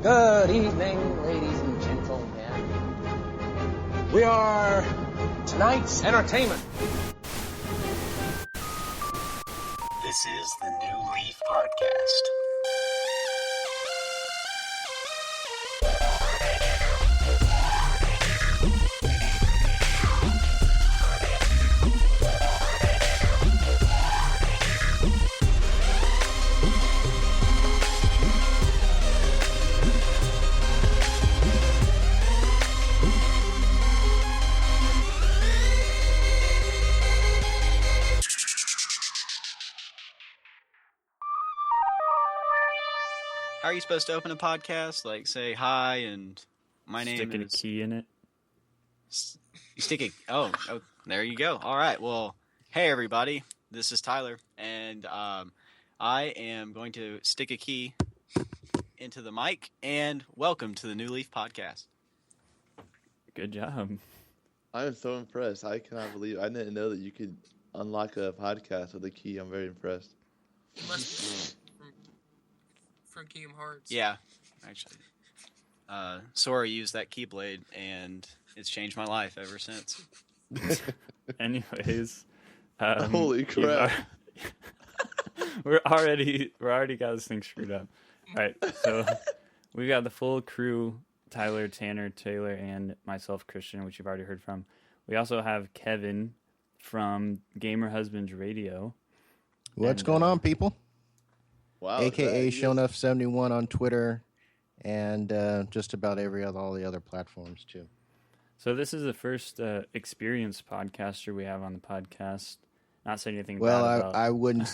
Good evening, ladies and gentlemen. We are tonight's entertainment. This is the New Leaf Podcast. How are you supposed to open a podcast? Like, say hi and my name Sticking is... a key in it. You stick a... Oh, there you go. All right, well, hey, everybody. This is Tyler, and I am going to stick a key into the mic, and welcome to the New Leaf Podcast. Good job. I am so impressed. I cannot believe I didn't know that you could unlock a podcast with a key. I'm very impressed. Must be from Kingdom Hearts. Yeah, actually. Sora used that Keyblade, and it's changed my life ever since. Anyways, Holy crap! We're already got this thing screwed up. All right, so we got the full crew: Tyler, Tanner, Taylor, and myself, Christian, which you've already heard from. We also have Kevin from Gamer Husbands Radio. What's going on, people? Wow, AKA Shonuff71 on Twitter, and just about all the other platforms too. So this is the first experienced podcaster we have on the podcast. Not saying anything. Well, bad about...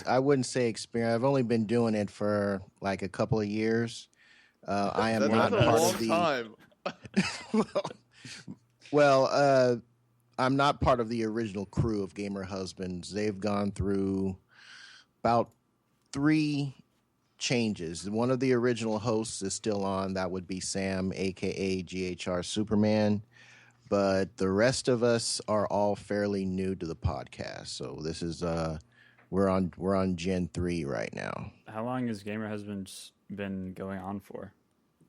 I wouldn't say experience. I've only been doing it for like a couple of years. I am That's not a part long of the. time. well, I'm not part of the original crew of Gamer Husbands. They've gone through about 3 changes. One of the original hosts is still on. That would be Sam, aka GHR Superman. But the rest of us are all fairly new to the podcast. So this is we're on Gen 3 right now. How long has Gamer Husbands been going on for?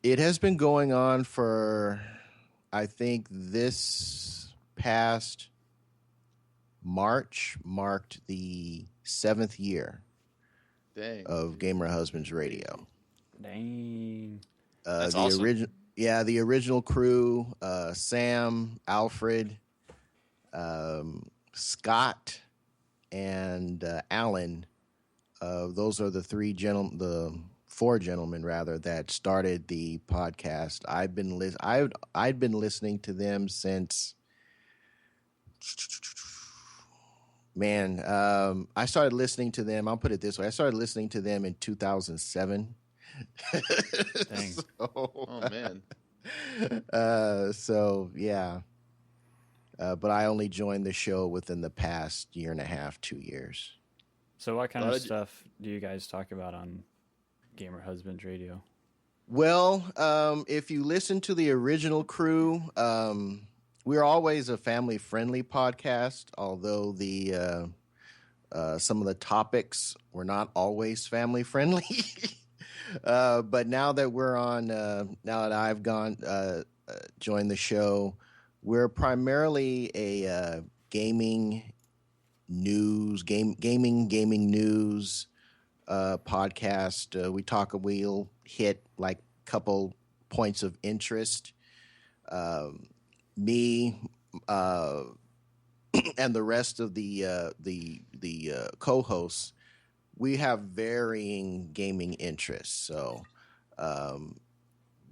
It has been going on for, I think, this past March marked the 7th year. Dang. Of Gamer Husbands Radio. Dang. That's the awesome. The original crew, Sam, Alfred, Scott, and Alan. Those are the 4 gentlemen rather that started the podcast. I'd been listening to them since. Man, I started listening to them. I'll put it this way: I started listening to them in 2007. Dang. Oh man. So yeah. But I only joined the show within the past year and a half, 2 years. So what kind of stuff do you guys talk about on Gamer Husbands Radio? Well, if you listen to the original crew, we're always a family-friendly podcast, although the some of the topics were not always family-friendly. But now that we're on, now that I've joined the show, we're primarily a gaming news podcast. We'll hit like a couple points of interest. Me and the rest of the co-hosts, we have varying gaming interests. So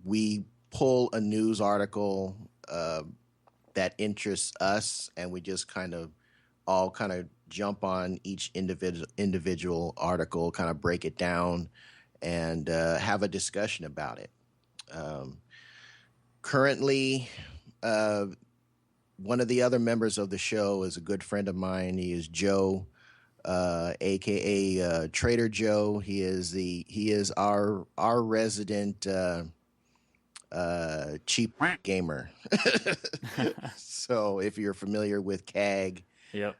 we pull a news article that interests us, and we just kind of jump on each individual article, kind of break it down, and have a discussion about it. Currently, one of the other members of the show is a good friend of mine. He is Joe, aka Trader Joe. He is our resident cheap gamer. So if you're familiar with CAG, Yep.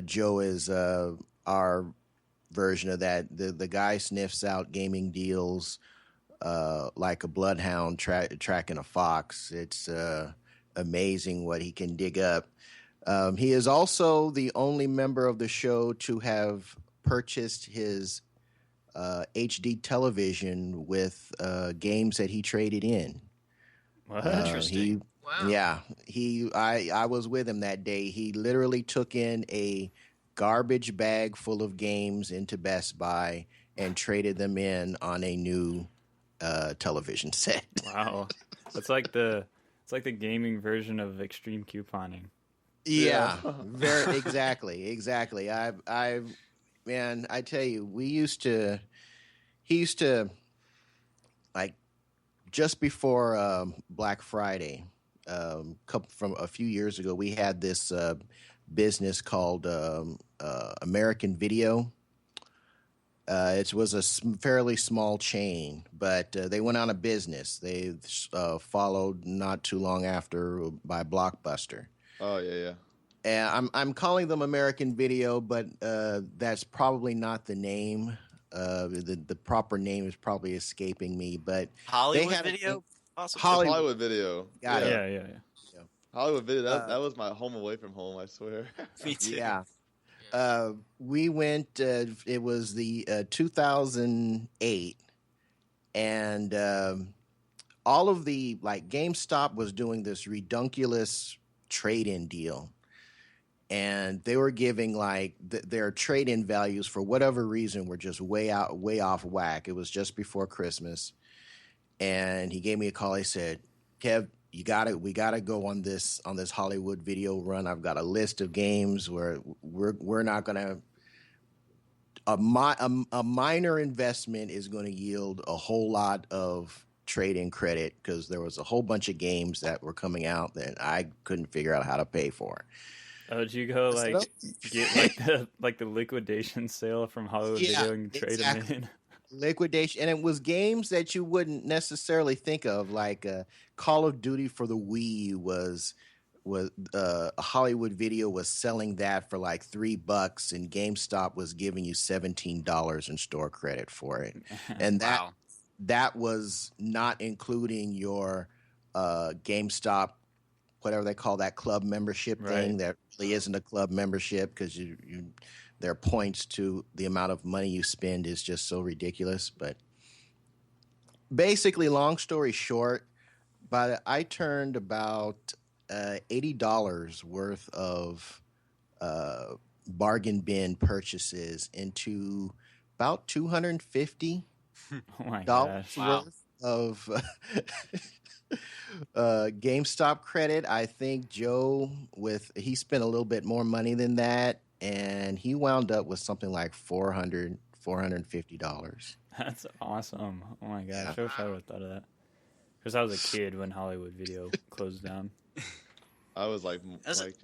Joe is our version of that. The guy sniffs out gaming deals like a bloodhound tracking a fox. It's amazing what he can dig up. He is also the only member of the show to have purchased his HD television with games that he traded in. What? Interesting. Wow. Yeah, I was with him that day. He literally took in a garbage bag full of games into Best Buy and traded them in on a new television set. Wow. It's like the gaming version of extreme couponing. Yeah, very exactly. Man, I tell you, he used to like just before Black Friday, from a few years ago, we had this business called American Video. It was a fairly small chain, but they went out of business. They followed not too long after by Blockbuster. Oh yeah. And I'm calling them American Video, but that's probably not the name. The proper name is probably escaping me. But Hollywood they had Video? Possibly. Hollywood Video. Got it. Yeah. Hollywood Video. That was my home away from home. I swear. Me too. Yeah. We went. It was the 2008, and all of the GameStop was doing this redunculous trade-in deal, and they were giving their trade-in values for whatever reason were just way off whack. It was just before Christmas, and he gave me a call. He said, "Kev, we gotta go on this Hollywood Video run. I've got a list of games where we're not gonna a minor investment is going to yield a whole lot of trade-in credit because there was a whole bunch of games that were coming out that I couldn't figure out how to pay for." Oh, did you go get the liquidation sale from Hollywood Video and trade them in? Liquidation, and it was games that you wouldn't necessarily think of, like Call of Duty for the Wii was Hollywood Video was selling that for like $3, and GameStop was giving you $17 in store credit for it, and that was not including your GameStop, whatever they call that club membership thing. That really isn't a club membership because their points to the amount of money you spend is just so ridiculous. But basically, long story short, I turned about $80 worth of bargain bin purchases into about $250 Oh my gosh. worth of GameStop credit. I think Joe, he spent a little bit more money than that, and he wound up with something like $450. That's awesome. Oh my gosh. I wish I would have thought of that. Because I was a kid when Hollywood Video closed down. I was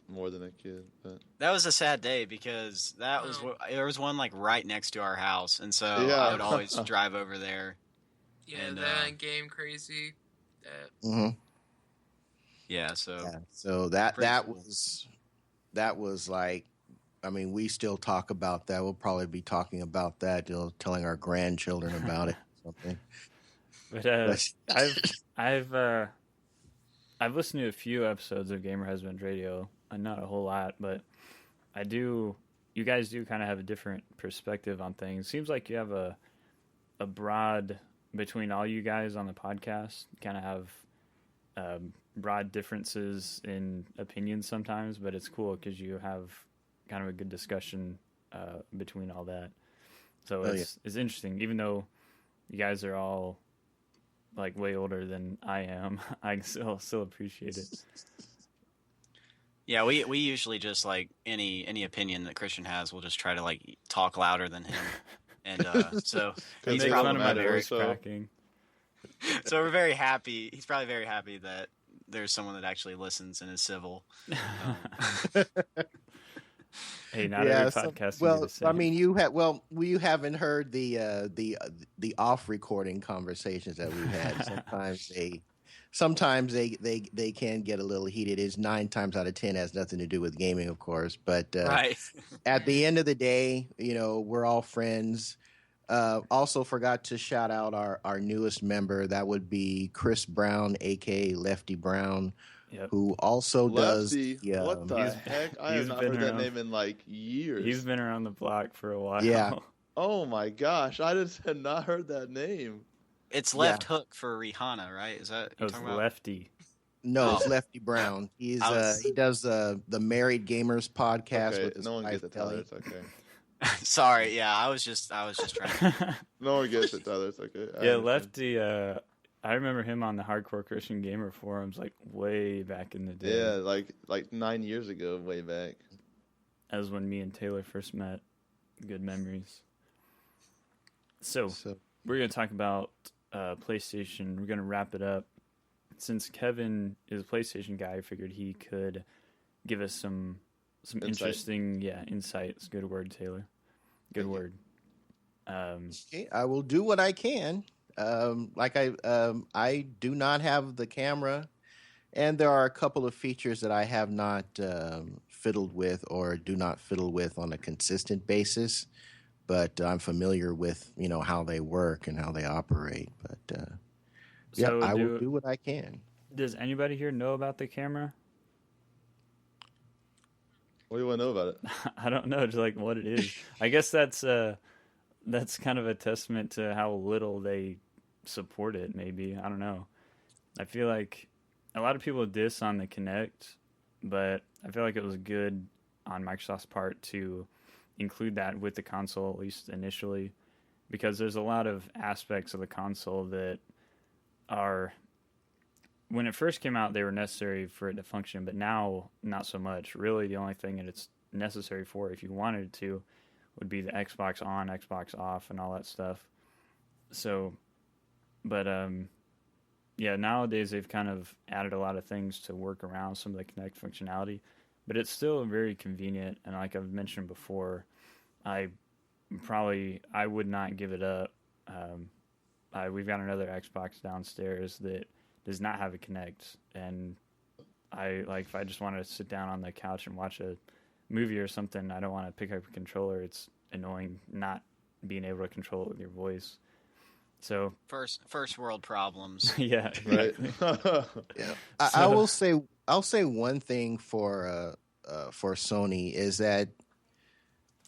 more than a kid, but That was a sad day because there was one right next to our house, and so I would always drive over there. Yeah, And, that Game Crazy. Mm-hmm. Yeah, so So that was like, I mean, we still talk about that. We'll probably be talking about that, telling our grandchildren about it or something. But I've listened to a few episodes of Gamer Husband Radio, and not a whole lot, but you guys do kind of have a different perspective on things. Seems like you have a broad, between all you guys on the podcast, kind of have broad differences in opinions sometimes, but it's cool because you have kind of a good discussion between all that. So it's interesting, even though you guys are all way older than I am. I still appreciate it. yeah, we usually just any opinion that Christian has, we'll just try to talk louder than him, and so he's Make fun of my probably voice cracking. so we're very happy. He's probably very happy that there's someone that actually listens and is civil. Hey, not every podcast. Well, I mean, you haven't heard the off recording conversations that we've had. Sometimes they can get a little heated. It's 9 times out of 10 has nothing to do with gaming, of course. But Right. at the end of the day, we're all friends. Also forgot to shout out our newest member. That would be Chris Brown, aka Lefty Brown, Yep. who also does. Lefty, what the He's- heck? I he's have not been heard that around. name in like years. He's been around the block for a while. Yeah. Oh my gosh, I just had not heard that name. It's Yeah. Left Hook for Rihanna, right? Is that It you was talking about? Lefty. No, it's Oh. Lefty Brown. I was- He does the Married Gamers podcast Okay, with his no one wife gets it, Tyler. Kelly. It's okay. Sorry, yeah, I was just trying. No one gets it, Tyler. It's okay. I Yeah, understand. Lefty. I remember him on the Hardcore Christian Gamer forums like way back in the day. Yeah, like 9 years ago, way back. That was when me and Taylor first met. Good memories. So So we're gonna talk about PlayStation. We're gonna wrap it up. Since Kevin is a PlayStation guy, I figured he could give us some Insight. interesting, insights. Good word, Taylor. Good Thank you. word. Okay, I will do what I can. I do not have the camera, and there are a couple of features that I have not fiddled with or do not fiddle with on a consistent basis. But I'm familiar with how they work and how they operate. But So I will do what I can. Does anybody here know about the camera? what do you want to know about it? I don't know, just like what it is. I guess that's kind of a testament to how little they support it. Maybe, I don't know. I feel like a lot of people diss on the Kinect, but I feel like it was good on Microsoft's part to include that with the console, at least initially, because there's a lot of aspects of the console that are, when it first came out, they were necessary for it to function, but now not so much. Really, the only thing that it's necessary for, if you wanted it to, would be the Xbox on, Xbox off, and all that stuff. So, but nowadays they've kind of added a lot of things to work around some of the Kinect functionality, but it's still very convenient. And like I've mentioned before, I would not give it up. We've got another Xbox downstairs that does not have a Kinect, and if I just want to sit down on the couch and watch a movie or something, I don't want to pick up a controller. It's annoying not being able to control it with your voice. So First world problems. yeah, Right? Yeah, I'll say one thing for Sony is that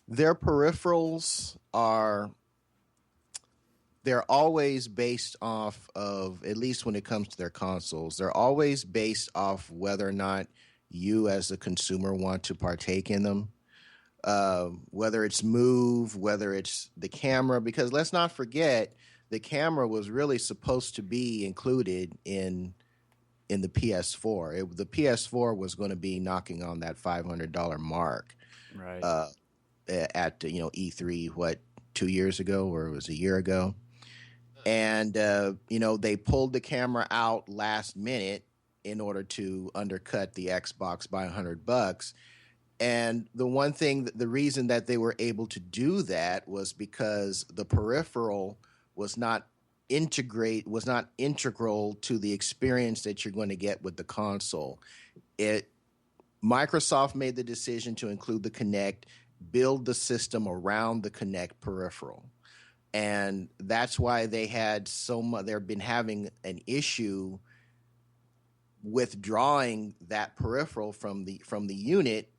their peripherals they're always based off of, at least when it comes to their consoles, they're always based off whether or not you as a consumer want to partake in them. Whether it's Move, whether it's the camera, because let's not forget the camera was really supposed to be included in the PS4. The PS4 was going to be knocking on that $500 mark right. at E3 2 years ago, or it was a year ago. And they pulled the camera out last minute in order to undercut the Xbox by $100. And the reason that they were able to do that was because the peripheral was not integral to the experience that you're going to get with the console. Microsoft made the decision to include the Kinect, build the system around the Kinect peripheral. And that's why they had they've been having an issue withdrawing that peripheral from the unit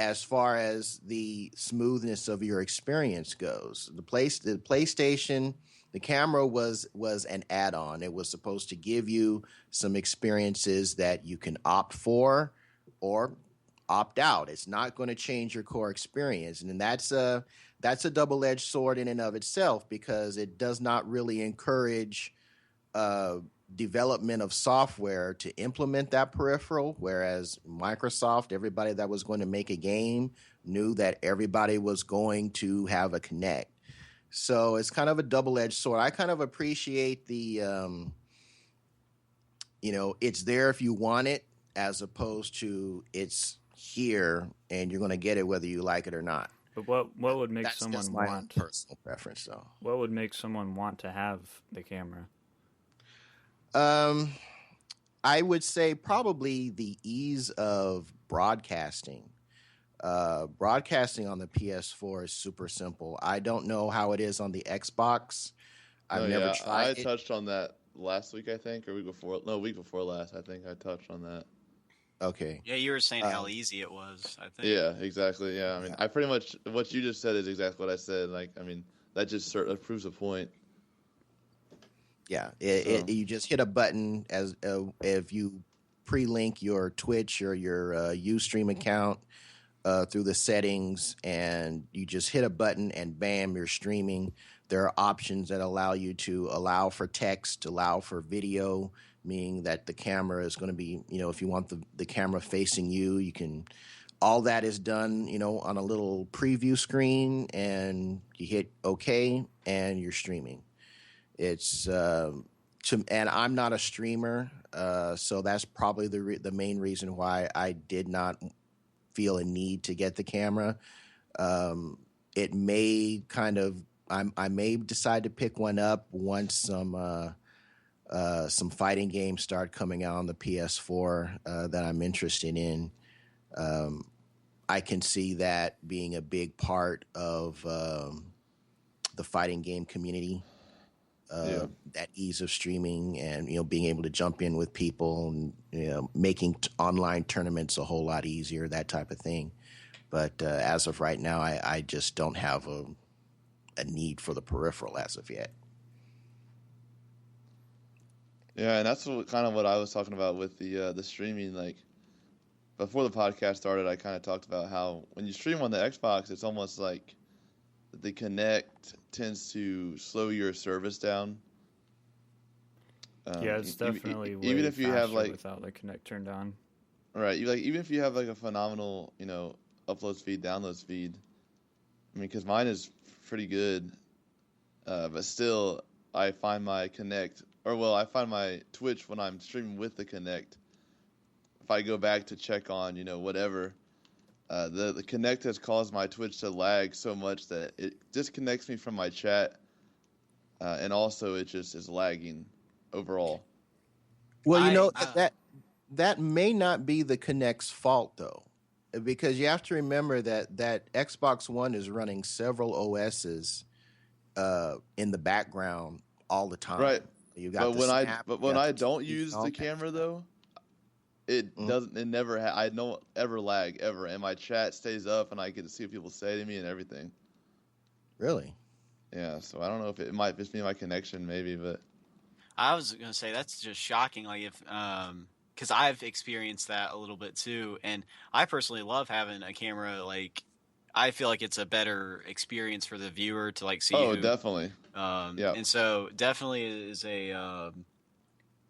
as far as the smoothness of your experience goes. The PlayStation, the camera was an add-on. It was supposed to give you some experiences that you can opt for or opt out. It's not going to change your core experience. And that's a double-edged sword in and of itself, because it does not really encourage development of software to implement that peripheral, whereas Microsoft, everybody that was going to make a game knew that everybody was going to have a Kinect. So it's kind of a double-edged sword. I kind of appreciate the, it's there if you want it, as opposed to it's here and you're going to get it whether you like it or not. But what would make That's someone just my own want personal preference, though. What would make someone want to have the camera? I would say probably the ease of broadcasting. broadcasting on the PS4 is super simple. I don't know how it is on the Xbox. I've never tried I it. touched on that last week, I think, or week before. No, week before last, I think I touched on that. Okay. Yeah, you were saying how easy it was, I think. Yeah, exactly. Yeah, I mean, I pretty much what you just said is exactly what I said. Like, I mean, that just proves a point. Yeah, So- you just hit a button as if you pre-link your Twitch or your Ustream account through the settings, and you just hit a button, and bam, you're streaming. There are options that allow you to allow for text, allow for video, meaning that the camera is going to be, if you want the camera facing you, you can. All that is done, on a little preview screen, and you hit OK, and you're streaming. It's and I'm not a streamer, so that's probably the main reason why I did not feel a need to get the camera. It may I may decide to pick one up once some fighting games start coming out on the PS4 that I'm interested in. I can see that being a big part of the fighting game community. That ease of streaming and being able to jump in with people and making online tournaments a whole lot easier, that type of thing. But as of right now, I just don't have a need for the peripheral as of yet. Yeah, and that's kind of what I was talking about with the streaming. Like before the podcast started, I kind of talked about how when you stream on the Xbox, it's almost like the Kinect tends to slow your service down. Yeah, it's definitely way even if you have faster without the Kinect turned on. Right, even if you have like a phenomenal, upload speed, download speed. I mean, because mine is pretty good, but still, I find my Twitch when I'm streaming with the Kinect. If I go back to check on, whatever, the Kinect has caused my Twitch to lag so much that it disconnects me from my chat, and also it just is lagging overall. Well, that may not be the Kinect's fault though, because you have to remember that Xbox One is running several OSs in the background all the time. Right. You got when I don't use the camera though, it doesn't. It never. I don't ever lag ever, and my chat stays up, and I get to see what people say to me and everything. Really? Yeah. So I don't know if it might just be my connection, maybe, but I was gonna say that's just shocking. Like if because I've experienced that a little bit too, and I personally love having a camera. Like I feel like it's a better experience for the viewer to like see. Oh, definitely. Yeah. And so definitely is a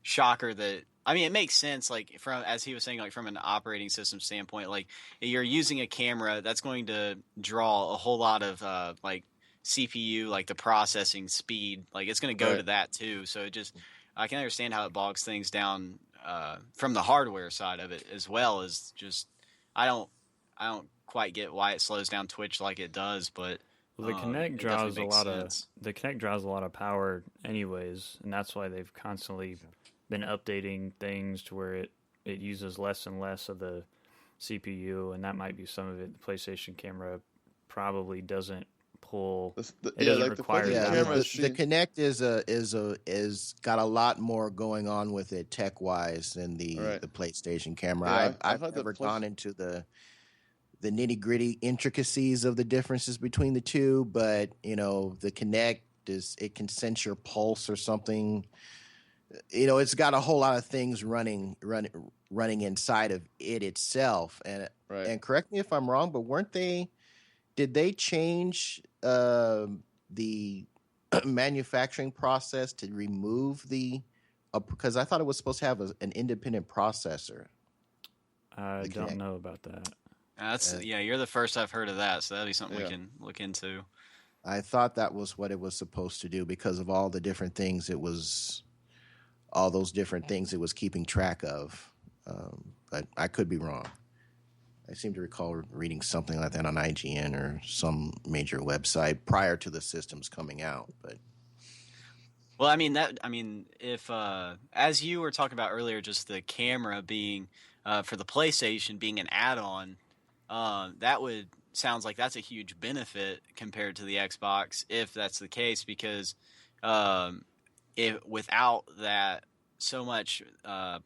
shocker that. I mean, it makes sense, like, as he was saying, like, from an operating system standpoint, like, you're using a camera, that's going to draw a whole lot of, like, CPU, like, the processing speed. Like, it's going to go to that, too. So I can understand how it bogs things down from the hardware side of it, as well as just, I don't quite get why it slows down Twitch like it does, but well, the Kinect draws a lot of power anyways, and that's why they've constantly been updating things to where it uses less and less of the CPU, and that might be some of it. The PlayStation camera probably doesn't pull. It doesn't require the Kinect is got a lot more going on with it tech wise than the PlayStation camera. Yeah, I've never gone into the nitty gritty intricacies of the differences between the two, but the Kinect it can sense your pulse or something. It's got a whole lot of things running inside of it itself. And correct me if I'm wrong, but did they change the manufacturing process to remove because I thought it was supposed to have an independent processor. I don't know about that. You're the first I've heard of that, so that'll be something we can look into. I thought that was what it was supposed to do because of all the different things it was keeping track of. But I could be wrong. I seem to recall reading something like that on IGN or some major website prior to the systems coming out. But well, if as you were talking about earlier, just the camera being for the PlayStation being an add-on, that would sounds like that's a huge benefit compared to the Xbox if that's the case, because if without that so much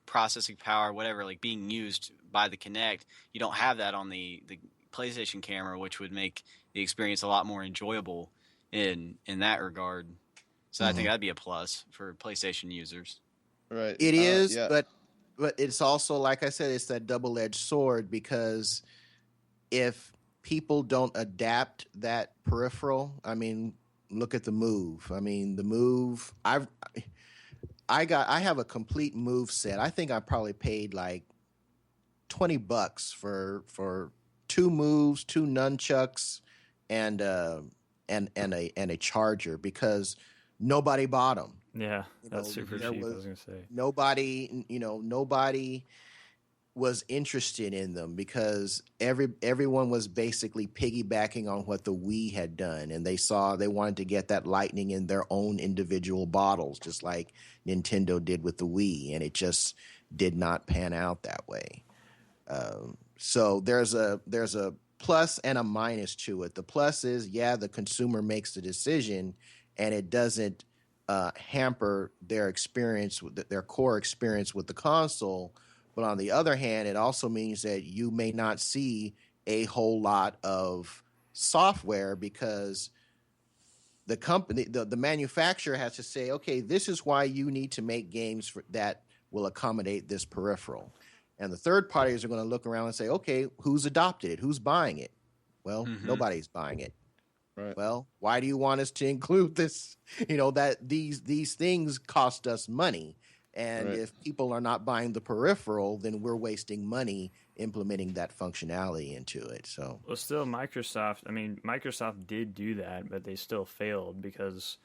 processing power, whatever, like being used by the Kinect, you don't have that on the PlayStation camera, which would make the experience a lot more enjoyable in that regard. So I think that'd be a plus for PlayStation users. Right. It is, Yeah. but it's also, like I said, it's that double-edged sword, because if people don't adapt that peripheral, I mean, look at the Move. I mean, the Move. I have a complete Move set. I think I probably paid like $20 for two moves, two nunchucks, and a charger, because nobody bought them. Yeah, that's super cheap. I was gonna say nobody was interested in them, because everyone was basically piggybacking on what the Wii had done, and they wanted to get that lightning in their own individual bottles, just like Nintendo did with the Wii, and it just did not pan out that way. So there's a plus and a minus to it. The plus is, the consumer makes the decision, and it doesn't hamper their experience, their core experience with the console. But on the other hand, it also means that you may not see a whole lot of software, because the company, the manufacturer has to say, okay, this is why you need to make games that will accommodate this peripheral. And the third parties are going to look around and say, okay, who's adopted it? Who's buying it? Well, nobody's buying it. Right. Well, why do you want us to include this? That these things cost us money. And Right. if people are not buying the peripheral, then we're wasting money implementing that functionality into it. So, well, still Microsoft did do that, but they still failed, because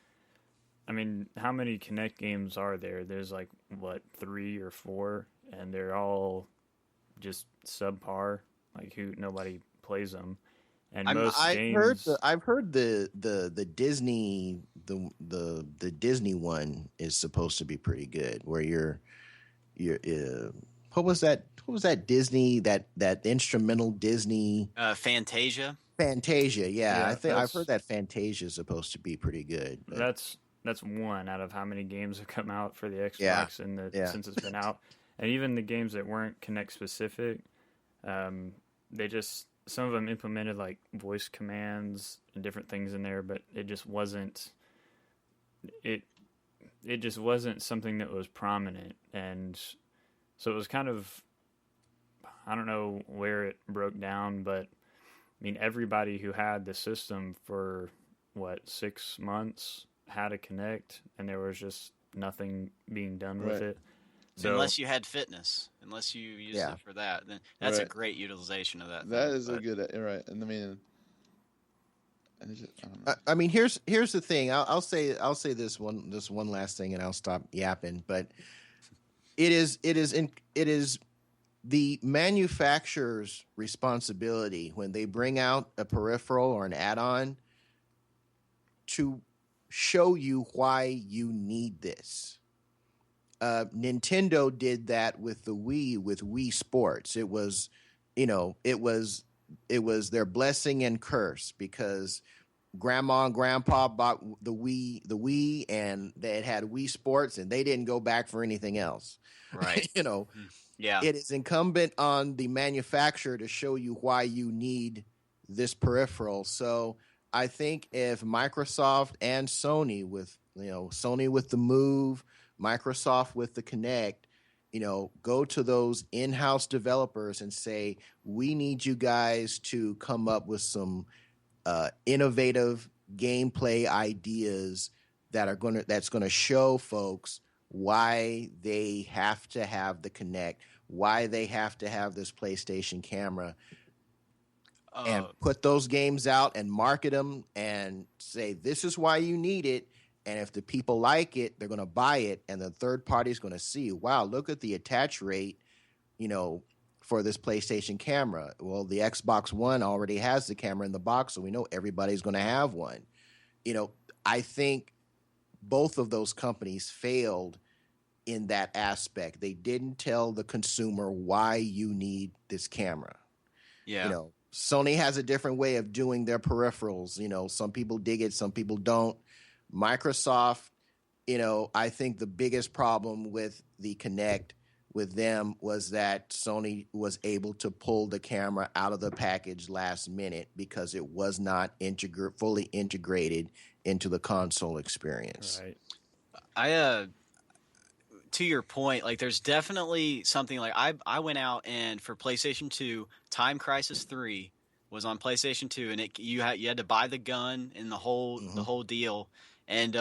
how many Kinect games are there? There's like 3 or 4, and they're all just subpar. Like nobody plays them. And I've heard the Disney the Disney one is supposed to be pretty good. Where you're what was that Disney that instrumental Disney Fantasia. Yeah, I think I've heard that Fantasia is supposed to be pretty good. But that's one out of how many games have come out for the Xbox since it's been out, and even the games that weren't Kinect specific, some of them implemented like voice commands and different things in there, but it just wasn't something that was prominent. And so it was kind of, I don't know where it broke down, but everybody who had the system for 6 months had a Kinect, and there was just nothing being done with it. So unless you had fitness, unless you used it for that, then that's a great utilization of that. That is a good, right? And I mean, here's the thing. I'll say this one last thing, and I'll stop yapping. But it is the manufacturer's responsibility when they bring out a peripheral or an add-on to show you why you need this. Nintendo did that with the Wii, with Wii Sports. It was their blessing and curse, because Grandma and Grandpa bought the Wii, and they had Wii Sports, and they didn't go back for anything else. Right. Yeah. It is incumbent on the manufacturer to show you why you need this peripheral. So I think if Microsoft and Sony with the Move, Microsoft with the Kinect, go to those in-house developers and say, we need you guys to come up with some innovative gameplay ideas that's going to show folks why they have to have the Kinect, why they have to have this PlayStation camera, and put those games out and market them and say, this is why you need it. And if the people like it, they're going to buy it. And the third party is going to see, wow, look at the attach rate, for this PlayStation camera. Well, the Xbox One already has the camera in the box, so we know everybody's going to have one. I think both of those companies failed in that aspect. They didn't tell the consumer why you need this camera. Yeah. Sony has a different way of doing their peripherals. You know, some people dig it, some people don't. Microsoft, you know, I think the biggest problem with the Kinect with them was that Sony was able to pull the camera out of the package last minute because it was not fully integrated into the console experience. Right. To your point, like there's definitely something like I went out and for PlayStation 2, Time Crisis 3 was on PlayStation 2, and you had to buy the gun and the whole deal. And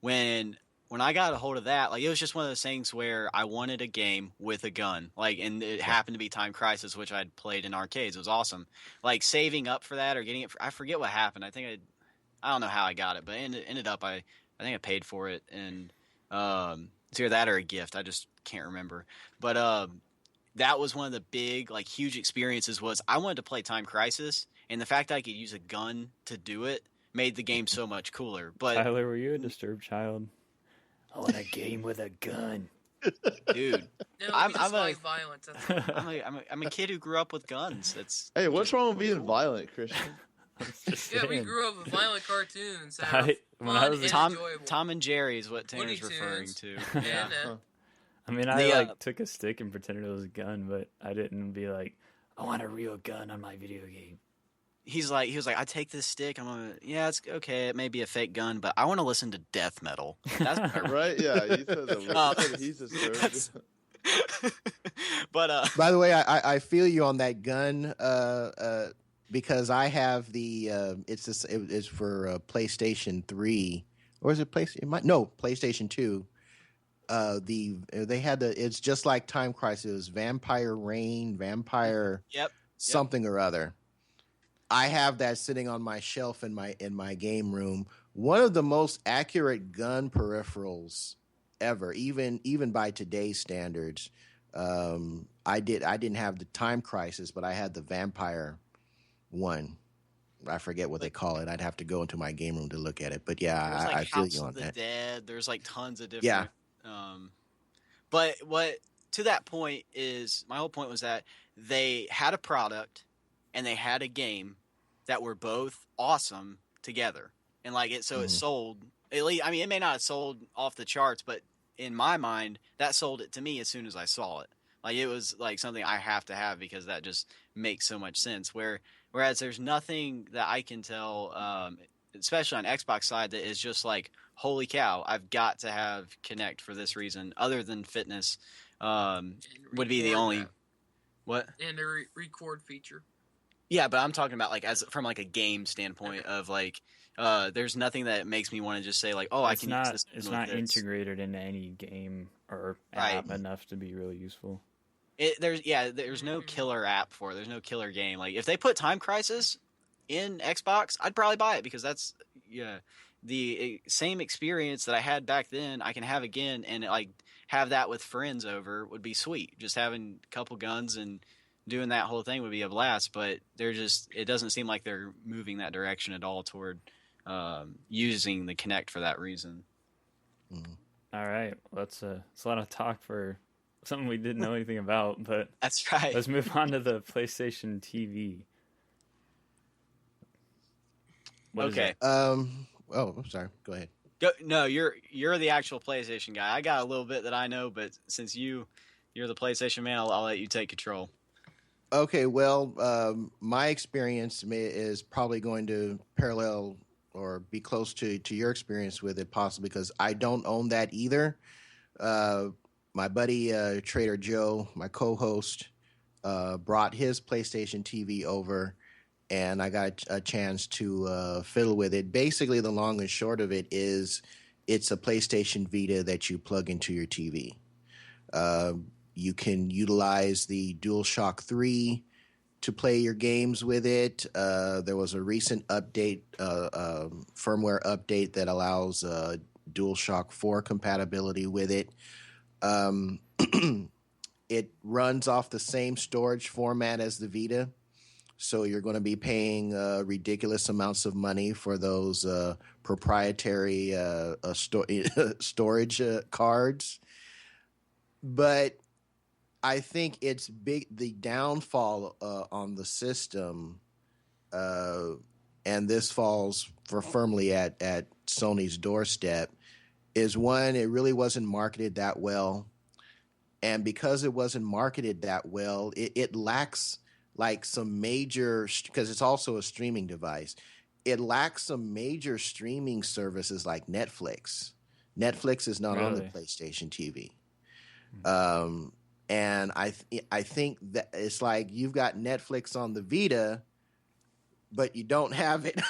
when I got a hold of that, like it was just one of those things where I wanted a game with a gun, like, and it happened to be Time Crisis, which I'd played in arcades. It was awesome. Like saving up for that or getting it, I forget what happened. I don't know how I got it, but it ended up I think I paid for it, and it's either that or a gift. I just can't remember. But that was one of the big, like, huge experiences was I wanted to play Time Crisis, and the fact that I could use a gun to do it made the game so much cooler. But Tyler, were you a disturbed child? I want a game with a gun. dude, No, I'm we just a- like violence. That's all. I'm a kid who grew up with guns. That's Hey, what's wrong with being violent, Christian? Just Yeah, we saying. grew up with violent cartoons that I- are when fun I was a- and enjoyable. Tom and Jerry is what Tanner's Looney referring Tunes. to. And, Yeah. I mean, I The, took a stick and pretended it was a gun, but I didn't be like, I want a real gun on my video game. He was like, I take this stick. Yeah, it's okay. It may be a fake gun, but I want to listen to death metal. That's Right? Yeah, you said that. He's that's- disturbed. but By the way, I feel you on that gun because I have the it's for PlayStation 3 or is it PlayStation? No, PlayStation 2. They had it's just like Time Crisis, Vampire Rain, Vampire yep. something or other. I have that sitting on my shelf in my game room. One of the most accurate gun peripherals ever, even by today's standards. I didn't have the Time Crisis, but I had the Vampire one. I forget what they call it. I'd have to go into my game room to look at it. But yeah, There's like I feel House you on of the that. Dead. There's like tons of different. Yeah. But what to that point is my whole point was that they had a product and they had a game that were both awesome together, and like it, so it sold. At least, I mean, it may not have sold off the charts, but in my mind, that sold it to me as soon as I saw it. Like it was like something I have to have because that just makes so much sense. Whereas there's nothing that I can tell, especially on Xbox side, that is just like, holy cow, I've got to have Kinect for this reason, other than fitness. Would be the record only that. what? And the record feature. Yeah, but I'm talking about like as from like a game standpoint of like, there's nothing that makes me want to just say like, oh, I It's can not. use this. It's with not this. integrated into any game or Right. app enough to be really useful. There's no killer app for it. There's no killer game. Like if they put Time Crisis in Xbox, I'd probably buy it because that's the same experience that I had back then. I can have again, and like have that with friends over would be sweet. Just having a couple guns and doing that whole thing would be a blast. But it doesn't seem like they're moving that direction at all toward using the Kinect for that reason. All right, it's a lot of talk for something we didn't know anything about, but That's right. let's move on to the PlayStation TV. What is Okay. it? Oh, I'm sorry. Go ahead. No, you're the actual PlayStation guy. I got a little bit that I know, but since you're the PlayStation man, I'll let you take control. Okay, well, my experience is probably going to parallel or be close to your experience with it, possibly because I don't own that either. My buddy Trader Joe, my co-host, brought his PlayStation TV over, and I got a chance to fiddle with it. Basically, the long and short of it is it's a PlayStation Vita that you plug into your TV. You can utilize the DualShock 3 to play your games with it. There was a recent update, firmware update that allows DualShock 4 compatibility with it. It runs off the same storage format as the Vita, so you're going to be paying ridiculous amounts of money for those proprietary storage cards. But I think it's big. The downfall on the system, and this falls firmly at Sony's doorstep, is one, it really wasn't marketed that well, and because it wasn't marketed that well, it lacks like some major, because it's also a streaming device. It lacks some major streaming services like Netflix. Netflix is not on the Really? PlayStation TV. And I think that it's like you've got Netflix on the Vita, but you don't have it.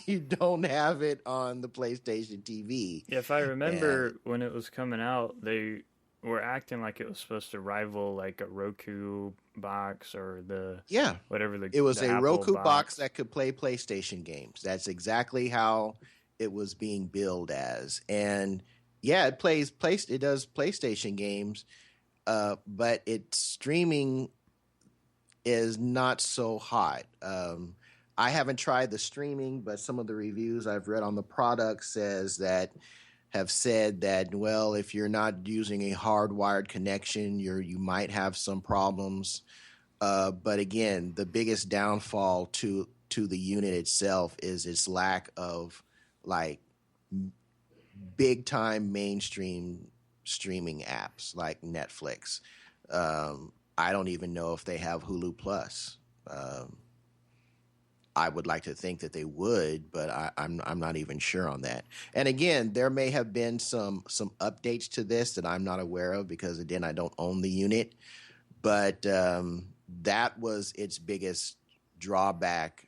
You don't have it on the PlayStation TV. If I remember when it was coming out, they were acting like it was supposed to rival like a Roku box or the Yeah, whatever the it was the a Apple Roku box that could play PlayStation games. That's exactly how it was being billed as. And yeah, it does PlayStation games, but its streaming is not so hot. I haven't tried the streaming, but some of the reviews I've read on the product have said that, well, if you're not using a hardwired connection, you might have some problems. But again, the biggest downfall to the unit itself is its lack of like big time mainstream streaming apps like Netflix. I don't even know if they have Hulu Plus. I would like to think that they would, but I'm not even sure on that. And again, there may have been some updates to this that I'm not aware of because again, I don't own the unit. But that was its biggest drawback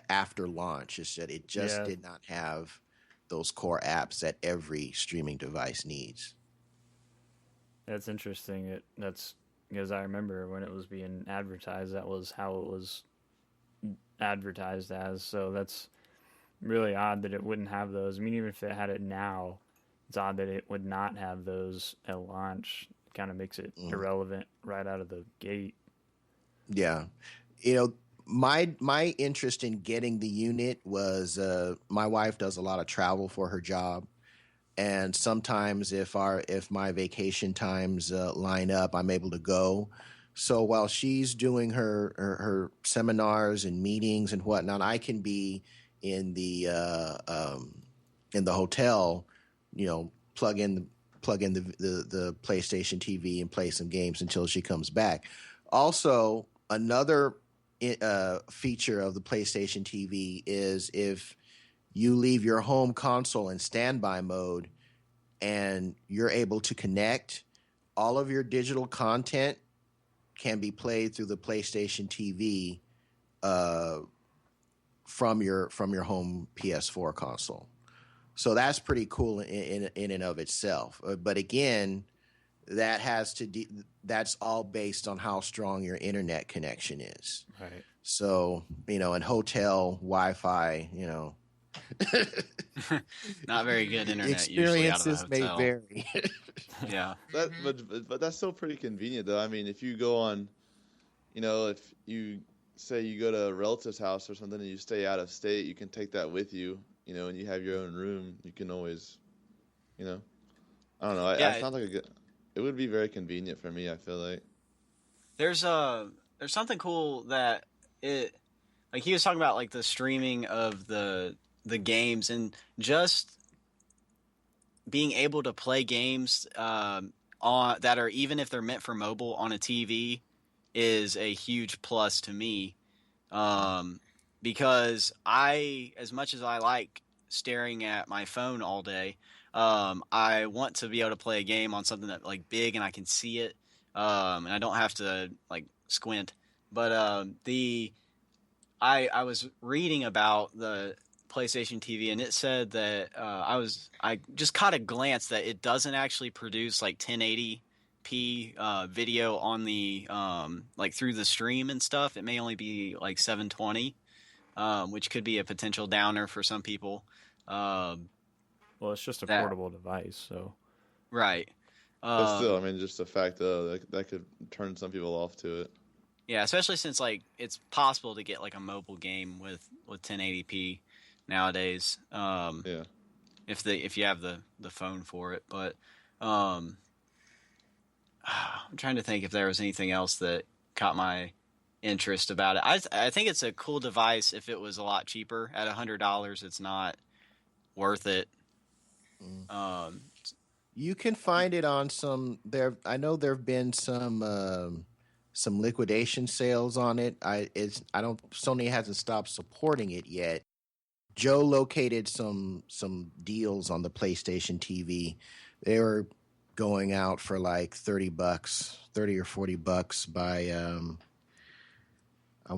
after launch, is that it just did not have those core apps that every streaming device needs. That's interesting. That's because I remember when it was being advertised, that was how it was advertised as. So that's really odd that it wouldn't have those. I mean, even if it had it now, it's odd that it would not have those at launch. Kind of makes it irrelevant right out of the gate. Yeah. My interest in getting the unit was my wife does a lot of travel for her job. And sometimes if my vacation times line up, I'm able to go. So while she's doing her seminars and meetings and whatnot, I can be in the hotel, plug in the PlayStation TV and play some games until she comes back. Also, another feature of the PlayStation TV is if you leave your home console in standby mode and you're able to connect, all of your digital content can be played through the PlayStation TV from your home PS4 console. So that's pretty cool in and of itself. But again, that's all based on how strong your internet connection is. Right. So, in hotel Wi-Fi, Not very good internet usually out of the experiences may hotel. vary. Yeah. But that's still pretty convenient though. I mean, if you go on, if you say you go to a relative's house or something and you stay out of state, you can take that with you. And you have your own room. You can always, I don't know. It sounds like it would be very convenient for me. I feel like There's something cool that like he was talking about, like the streaming of the games and just being able to play games on that are, even if they're meant for mobile on a TV, is a huge plus to me. Because as much as I like staring at my phone all day, I want to be able to play a game on something that like big and I can see it, and I don't have to like squint. But I was reading about the PlayStation TV and it said that I just caught a glance that it doesn't actually produce like 1080p video on the like through the stream and stuff. It may only be like 720. Which could be a potential downer for some people. Well, it's just a portable device, so. Right. but still, I mean, just the fact that could turn some people off to it. Yeah, especially since like it's possible to get like a mobile game with 1080p nowadays. Yeah. If you have the phone for it, but I'm trying to think if there was anything else that caught my interest about it. I think it's a cool device. If it was a lot cheaper at $100, it's not worth it. You can find it on some there. I know there have been some liquidation sales on it. I don't Sony hasn't stopped supporting it yet. Joe located some deals on the PlayStation TV. They were going out for like $30, $30 or $40 by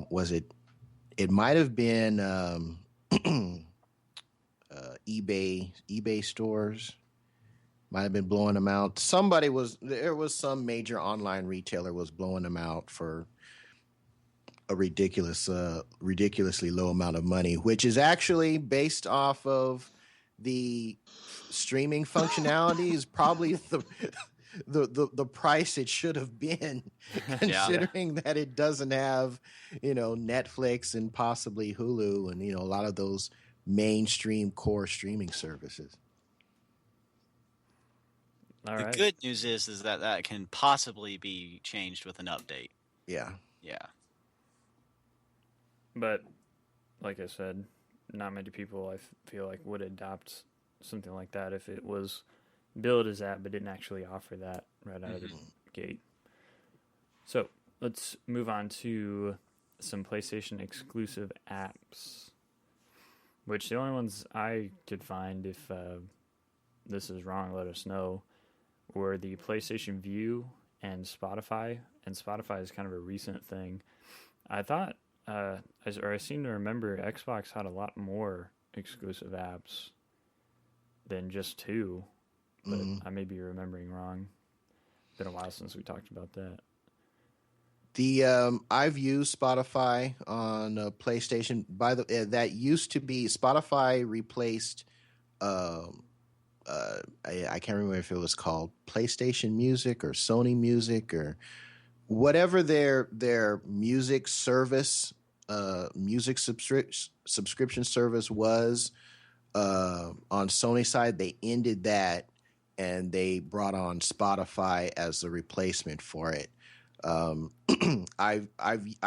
was it? It might have been eBay stores. Might have been blowing them out. There was some major online retailer was blowing them out for a ridiculously low amount of money, which is actually based off of the streaming functionality is probably the price it should have been, considering that it doesn't have, Netflix and possibly Hulu and, a lot of those mainstream core streaming services. All The right. good news is that can possibly be changed with an update. Yeah. Yeah. But like I said, not many people I feel like would adopt something like that if it was billed as that, but didn't actually offer that right out of the gate. So let's move on to some PlayStation exclusive apps, which the only ones I could find, if this is wrong, let us know, were the PlayStation View and Spotify. And Spotify is kind of a recent thing. I thought, I seem to remember Xbox had a lot more exclusive apps than just two, but I may be remembering wrong. Been a while since we talked about that. I've used Spotify on PlayStation. That used to be Spotify replaced. I can't remember if it was called PlayStation Music or Sony Music or whatever their music service, subscription service was. On Sony side, they ended that and they brought on Spotify as the replacement for it. I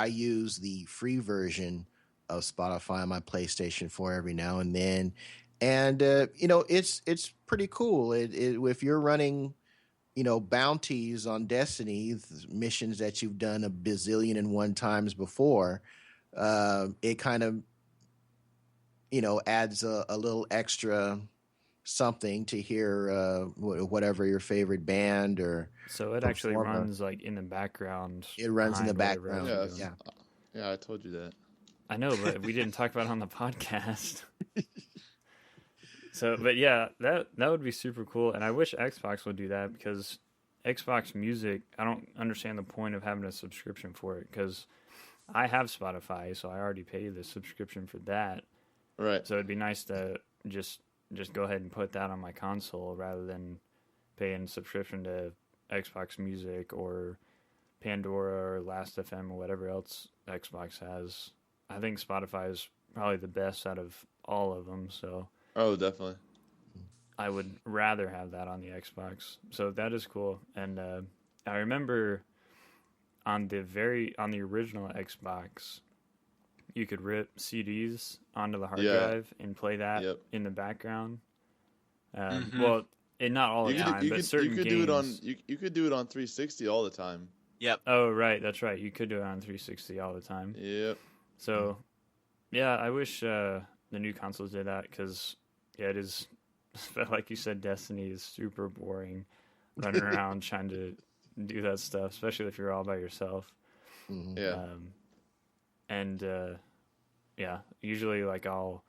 use the free version of Spotify on my PlayStation 4 every now and then, and it's pretty cool. If you're running, bounties on Destiny, missions that you've done a bazillion and one times before, it kind of adds a little extra something to hear whatever your favorite band or So it actually runs like in the background. It runs in the behind whatever background. else you're Yes. doing. Yeah, I told you that. I know, but we didn't talk about it on the podcast. So, but yeah, that would be super cool, and I wish Xbox would do that, because Xbox Music, I don't understand the point of having a subscription for it, because I have Spotify, so I already pay the subscription for that. Right. So it'd be nice to just go ahead and put that on my console rather than paying subscription to Xbox Music or Pandora or Last.fm or whatever else Xbox has. I think Spotify is probably the best out of all of them, so Oh, definitely. I would rather have that on the Xbox. So that is cool. And I remember on the original Xbox, you could rip CDs onto the hard Yeah. drive and play that Yep. in the background. Well, not all the time, but certain you could games. do it on you could do it on 360 all the time. Yep. Oh, right, that's right. You could do it on 360 all the time. Yep. So, yeah, I wish the new consoles did that, because, yeah, it is, like you said, Destiny is super boring, running around trying to do that stuff, especially if you're all by yourself. Yeah. Yeah, usually, like, I'll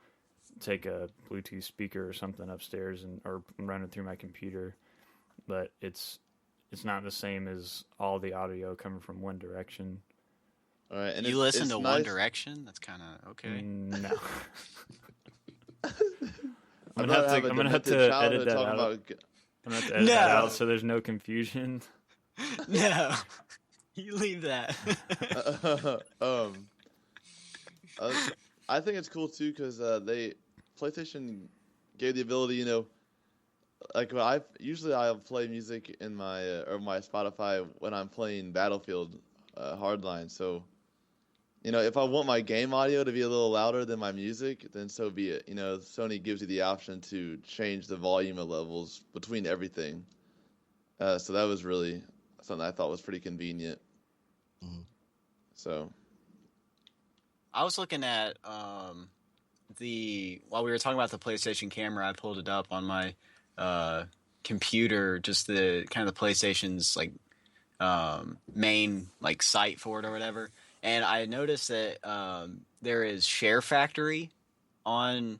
take a Bluetooth speaker or something upstairs or run it through my computer, but it's not the same as all the audio coming from one direction. All right. And You it's listen to nice. One Direction? That's kind of okay. No. I'm I'm gonna have to edit that out. About, I'm gonna have to edit that out so there's no confusion. No. You leave that. I think it's cool too because PlayStation gave the ability, like when I'll play music in my or my Spotify when I'm playing Battlefield Hardline. So if I want my game audio to be a little louder than my music, then so be it. Sony gives you the option to change the volume levels between everything. So that was really something I thought was pretty convenient. Mhm. So I was looking at while we were talking about the PlayStation camera, I pulled it up on my computer, just the kind of the PlayStation's like main like site for it or whatever, and I noticed that there is Share Factory on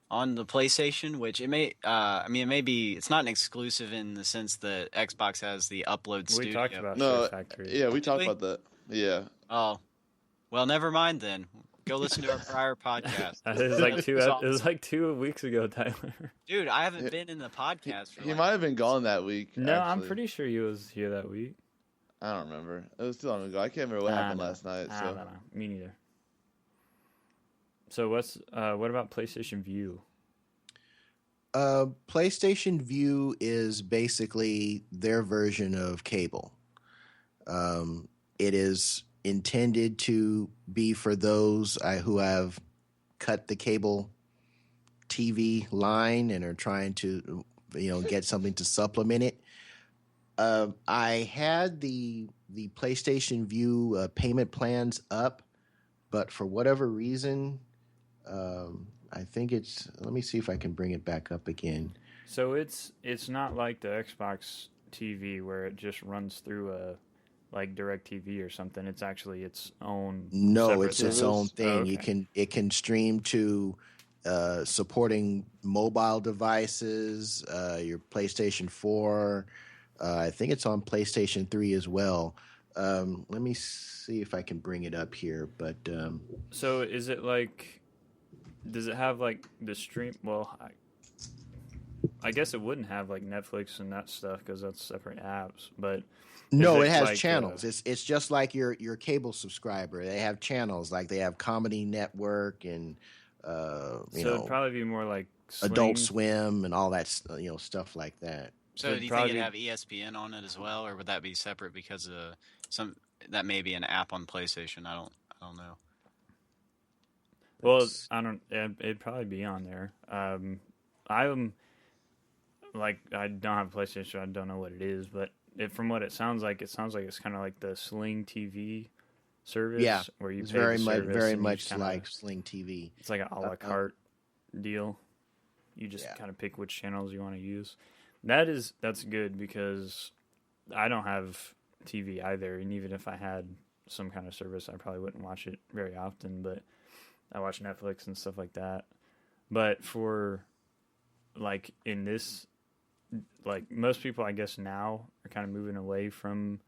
the PlayStation, which it may it may be, it's not an exclusive in the sense that Xbox has the upload studio. We talked about no, Share Factory. yeah, we talked we? about that. Yeah, Oh, well, never mind then. Go listen to our prior podcast. It was like two. It's It was like 2 weeks ago, Tyler. Dude, I haven't been in the podcast for he like, might have been gone that week. No, I'm actually. pretty sure he was here that week. I don't remember. It was too long ago. I can't remember what happened I last night. I So don't know. Me neither. So what about PlayStation View? PlayStation View is basically their version of cable. It is intended to be for those who have cut the cable TV line and are trying to, get something to supplement it. I had the PlayStation View payment plans up, but for whatever reason, I think it's. Let me see if I can bring it back up again. So it's not like the Xbox TV where it just runs through a like DirecTV or something. It's actually its own. No, separate it's its service? own thing. Oh, okay. It can stream to supporting mobile devices, your PlayStation 4. I think it's on PlayStation 3 as well. Let me see if I can bring it up here. But So is it like? Does it have like the stream? Well, I guess it wouldn't have like Netflix and that stuff because that's separate apps. But no, is it has like, channels. It's just like your cable subscriber. They have channels, like they have Comedy Network and so it'd probably be more like Adult Sling. Swim and all that, stuff like that. so it'd do you probably think it'd have ESPN on it as well, or would that be separate because that may be an app on PlayStation? I don't know. Well, I don't. It'd probably be on there. I'm like, I don't have a PlayStation. I don't know what it is, but from what it sounds like it's kind of like the Sling TV service. Yeah, where you it's pay very the much service very and you much just kinda, like Sling TV. It's like an a la carte deal. You just Yeah. kind of pick which channels you want to use. That's good because I don't have TV either, and even if I had some kind of service, I probably wouldn't watch it very often. But I watch Netflix and stuff like that. But for like in this, like most people, I guess now are kind of moving away from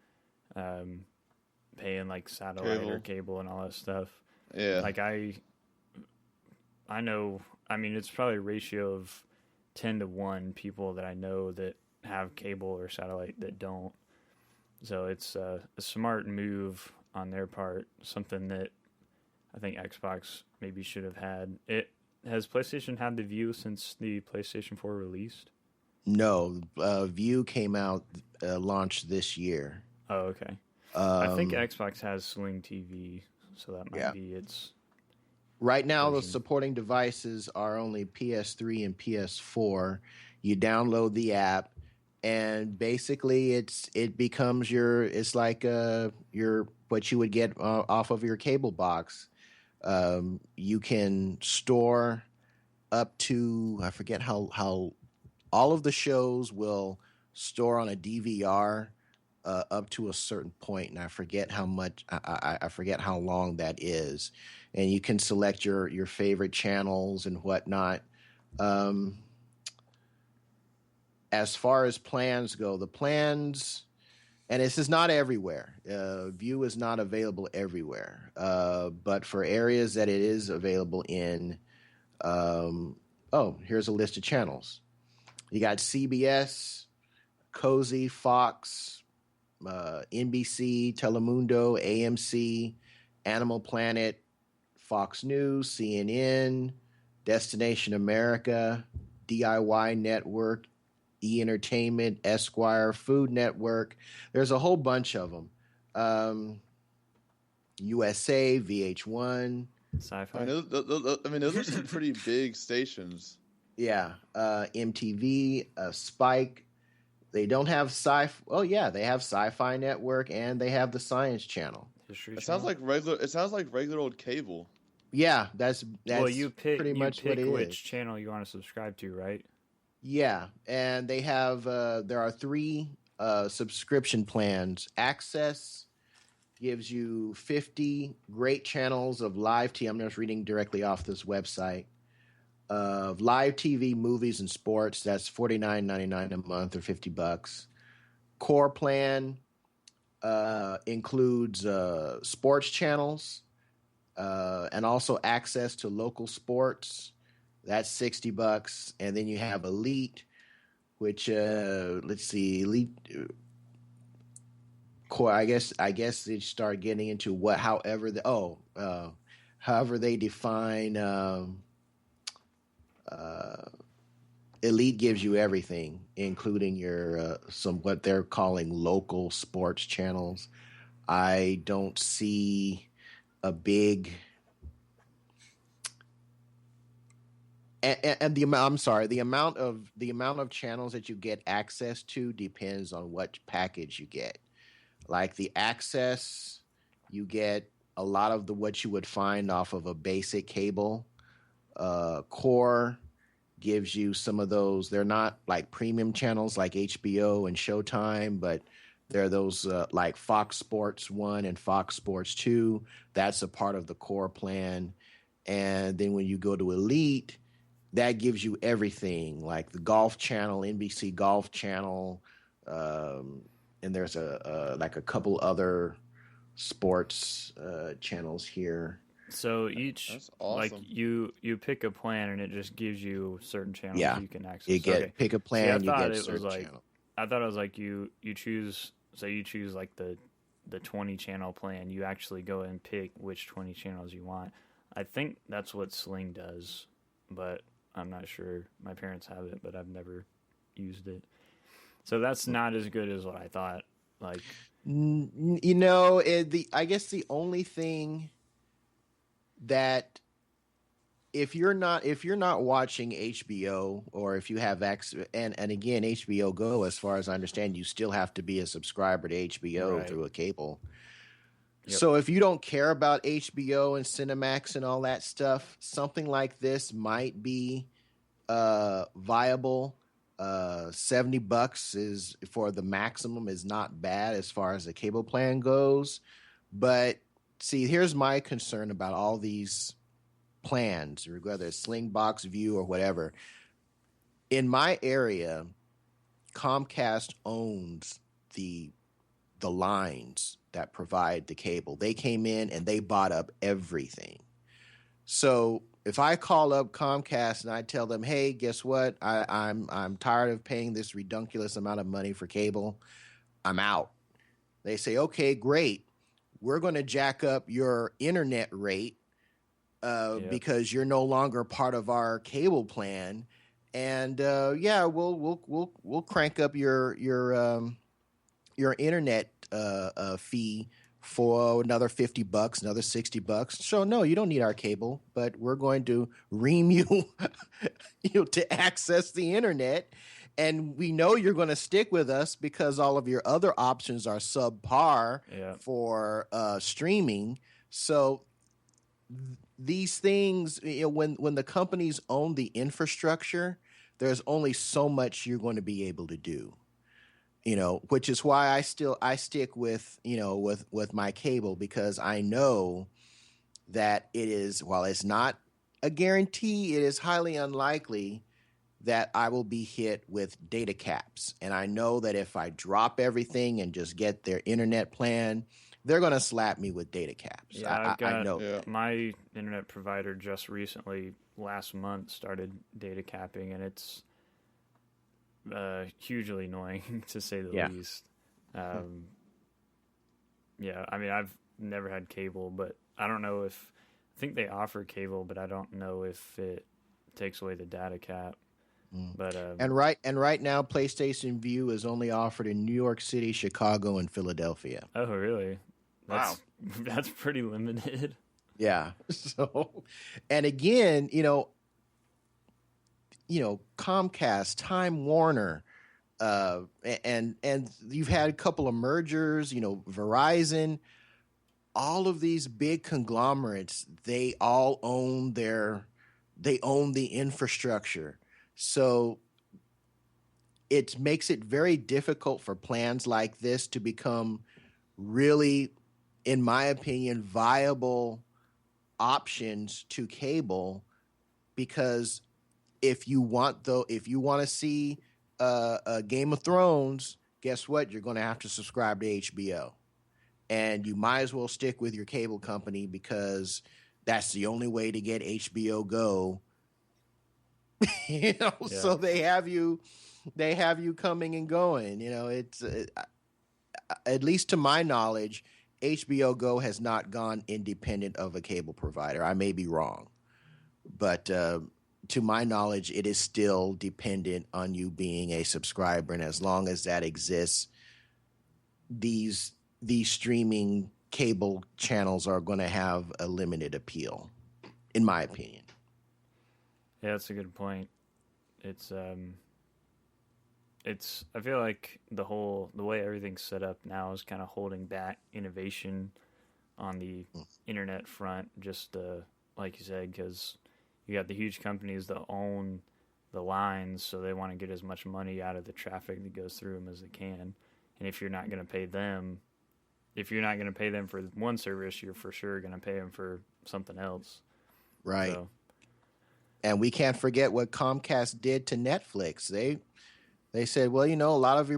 paying like satellite or cable and all that stuff. yeah, Like I know, I mean, it's probably a ratio of 10-1 people that I know that have cable or satellite that don't. So it's a smart move on their part, something that I think Xbox maybe should have had. Has PlayStation had the View since the PlayStation 4 released? No, View came out launched this year. Oh, okay. I think Xbox has Sling TV, so that might be its. Right now, the version. supporting devices are only PS3 and PS4. You download the app, and basically, it becomes it's like your what you would get off of your cable box. You can store up to, I forget how all of the shows will store on a DVR up to a certain point, and I forget how much. I forget how long that is, and you can select your favorite channels and whatnot. As far as plans go, the plans, and this is not everywhere. View is not available everywhere, but for areas that it is available in, here's a list of channels. You got CBS, Cozy, Fox, NBC, Telemundo, AMC, Animal Planet, Fox News, CNN, Destination America, DIY Network, E Entertainment, Esquire, Food Network. There's a whole bunch of them. USA, VH1. Sci-fi. Those are some pretty big stations. Yeah, MTV, Spike. They don't have Oh yeah, they have Sci-Fi Network and they have the Science Channel. History It sounds Channel. like regular. It sounds like regular old cable. Yeah, that's well, you pick pretty much what it which is. channel you want to subscribe to, right? Yeah, and they have there are 3 subscription plans. Access gives you 50 great channels of live TV. I'm just reading directly off this website. Of live TV, movies, and sports. That's $49.99 a month or $50. Core plan includes sports channels and also access to local sports. That's $60, and then you have Elite, which let's see, Elite Core. I guess they start getting into however they define. Elite gives you everything, including your what they're calling local sports channels. I don't see a big and the amount. I'm sorry, the amount of channels that you get access to depends on what package you get. Like the access, you get a lot of what you would find off of a basic cable. Core gives you some of those. They're not like premium channels like HBO and Showtime, but they're those like Fox Sports 1 and Fox Sports 2. That's a part of the core plan. And then when you go to Elite, that gives you everything like the Golf Channel, NBC Golf Channel, and there's like a couple other sports channels here. So each That's awesome. like you pick a plan and it just gives you certain channels you can access. You get Okay. pick a plan, See, you get it certain was like channel. I thought it was like you choose like the 20 channel plan. You actually go and pick which 20 channels you want. I think that's what Sling does, but I'm not sure. My parents have it, but I've never used it. So that's not as good as what I thought. Like, You know, I guess the only thing that if you're not watching HBO or if you have access, and again HBO Go, as far as I understand, you still have to be a subscriber to HBO Right. through a cable. Yep. So if you don't care about HBO and Cinemax and all that stuff, something like this might be viable. $70 is for the maximum is not bad as far as the cable plan goes. But see, here's my concern about all these plans, whether it's Slingbox, View, or whatever. In my area, Comcast owns the lines that provide the cable. They came in and they bought up everything. So if I call up Comcast and I tell them, "Hey, guess what? I'm tired of paying this ridiculous amount of money for cable. I'm out." They say, "Okay, great. We're going to jack up your internet rate because you're no longer part of our cable plan, and we'll crank up your internet fee for another $50, another $60. So no, you don't need our cable, but we're going to ream you, to access the internet, and we know you're going to stick with us because all of your other options are subpar for streaming." So these things, when the companies own the infrastructure, there's only so much you're going to be able to do. Which is why I stick with my cable, because I know that it is, while it's not a guarantee, it is highly unlikely that I will be hit with data caps. And I know that if I drop everything and just get their internet plan, they're going to slap me with data caps. Yeah, I know. Yeah. my internet provider just recently, last month, started data capping, and it's hugely annoying to say the least. I mean, I've never had cable, but I don't know I think they offer cable, but I don't know if it takes away the data cap. But right now, PlayStation View is only offered in New York City, Chicago, and Philadelphia. oh, really? That's pretty limited. Yeah. So, and again, Comcast, Time Warner, and you've had a couple of mergers. Verizon. All of these big conglomerates, they all own the infrastructure. So it makes it very difficult for plans like this to become really, in my opinion, viable options to cable, because if you want to see a Game of Thrones, guess what? You're going to have to subscribe to HBO, and you might as well stick with your cable company because that's the only way to get HBO Go. So they have you coming and going. It's at least to my knowledge, HBO Go has not gone independent of a cable provider. I may be wrong, but to my knowledge, it is still dependent on you being a subscriber, and as long as that exists, these streaming cable channels are going to have a limited appeal, in my opinion. Yeah, that's a good point. It's I feel like the way everything's set up now is kind of holding back innovation on the internet front, just like you said, because you got the huge companies that own the lines, so they want to get as much money out of the traffic that goes through them as they can. And if you're not going to pay them for one service, you're for sure going to pay them for something else. Right. So, and we can't forget what Comcast did to Netflix. They said, well, a lot of our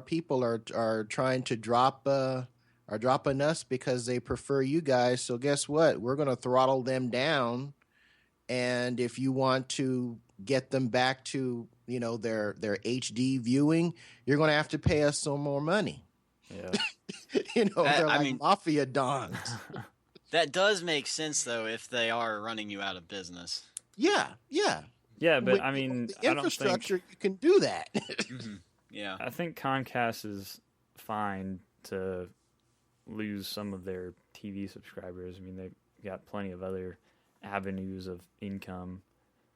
people are trying to are dropping us because they prefer you guys. So guess what? We're going to throttle them down. And if you want to get them back to, their HD viewing, you're going to have to pay us some more money. yeah. They're like mafia dons. That does make sense, though, if they are running you out of business. Yeah. Yeah, but With, I mean, the infrastructure, you can do that. Mm-hmm. Yeah. I think Comcast is fine to lose some of their TV subscribers. I mean, they've got plenty of other avenues of income.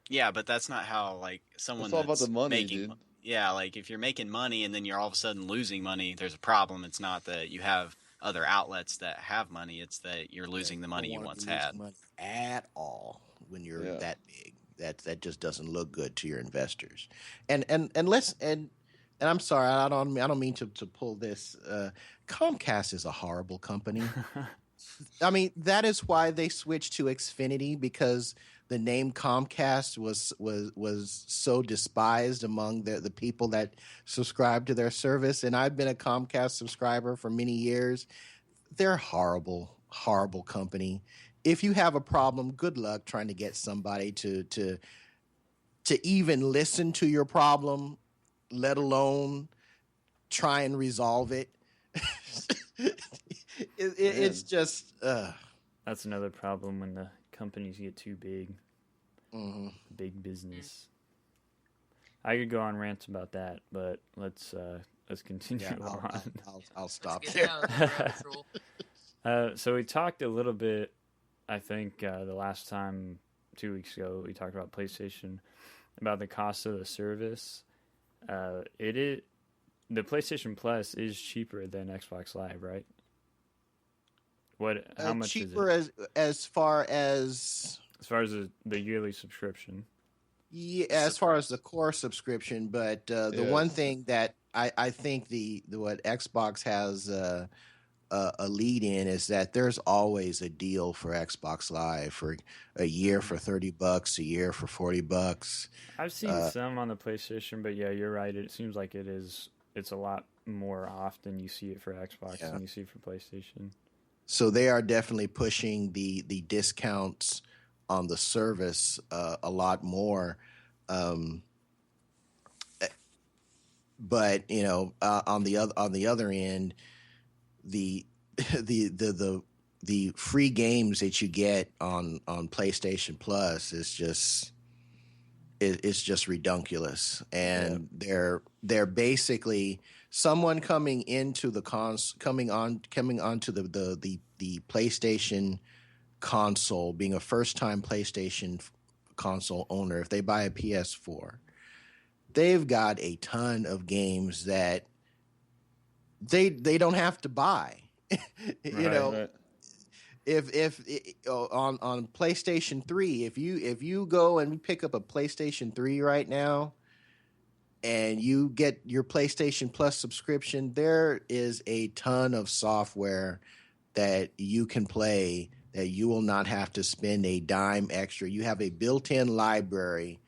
Yeah, but that's not how, someone It's all about that's the money, making, dude. Yeah, if you're making money and then you're all of a sudden losing money, there's a problem. It's not that you have other outlets that have money. It's that you're losing the money you once had. Money at all when you're that big. That just doesn't look good to your investors. And I'm sorry, I don't mean to pull this. Comcast is a horrible company. I mean, that is why they switched to Xfinity, because the name Comcast was so despised among the people that subscribe to their service. And I've been a Comcast subscriber for many years. They're horrible company. If you have a problem, good luck trying to get somebody to even listen to your problem, let alone try and resolve it. It's just That's another problem when the companies get too big. Mm-hmm. Big business. I could go on rants about that, but let's continue on. I'll stop Let's there. get down the rabbit hole. So we talked a little bit, I think the last time, 2 weeks ago, we talked about PlayStation, about the cost of the service. The PlayStation Plus is cheaper than Xbox Live, right? How much cheaper is it? as far as the yearly subscription? Yeah, as far as the core subscription, but the one thing that I think what Xbox has a lead in is that there's always a deal for Xbox Live for a year for $30, a year for $40. I've seen some on the PlayStation, but yeah, you're right. It seems like it's a lot more often you see it for Xbox than you see for PlayStation. So they are definitely pushing the discounts on the service a lot more. But on the other end, the free games that you get on PlayStation Plus is just is just redunculous, and they're basically someone coming into the coming onto the PlayStation console, being a first time PlayStation console owner. If they buy a PS4, they've got a ton of games that they don't have to buy. You know, Right. if on PlayStation 3, if you go and pick up a PlayStation 3 right now and you get your PlayStation Plus subscription, there is a ton of software that you can play that you will not have to spend a dime extra. You have a built-in library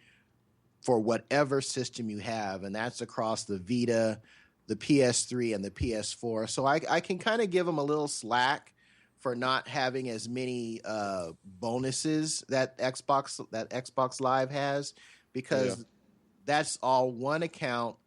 for whatever system you have, and that's across the Vita, the PS3, and the PS4. So I can kind of give them a little slack for not having as many bonuses that Xbox Live has, because that's all one account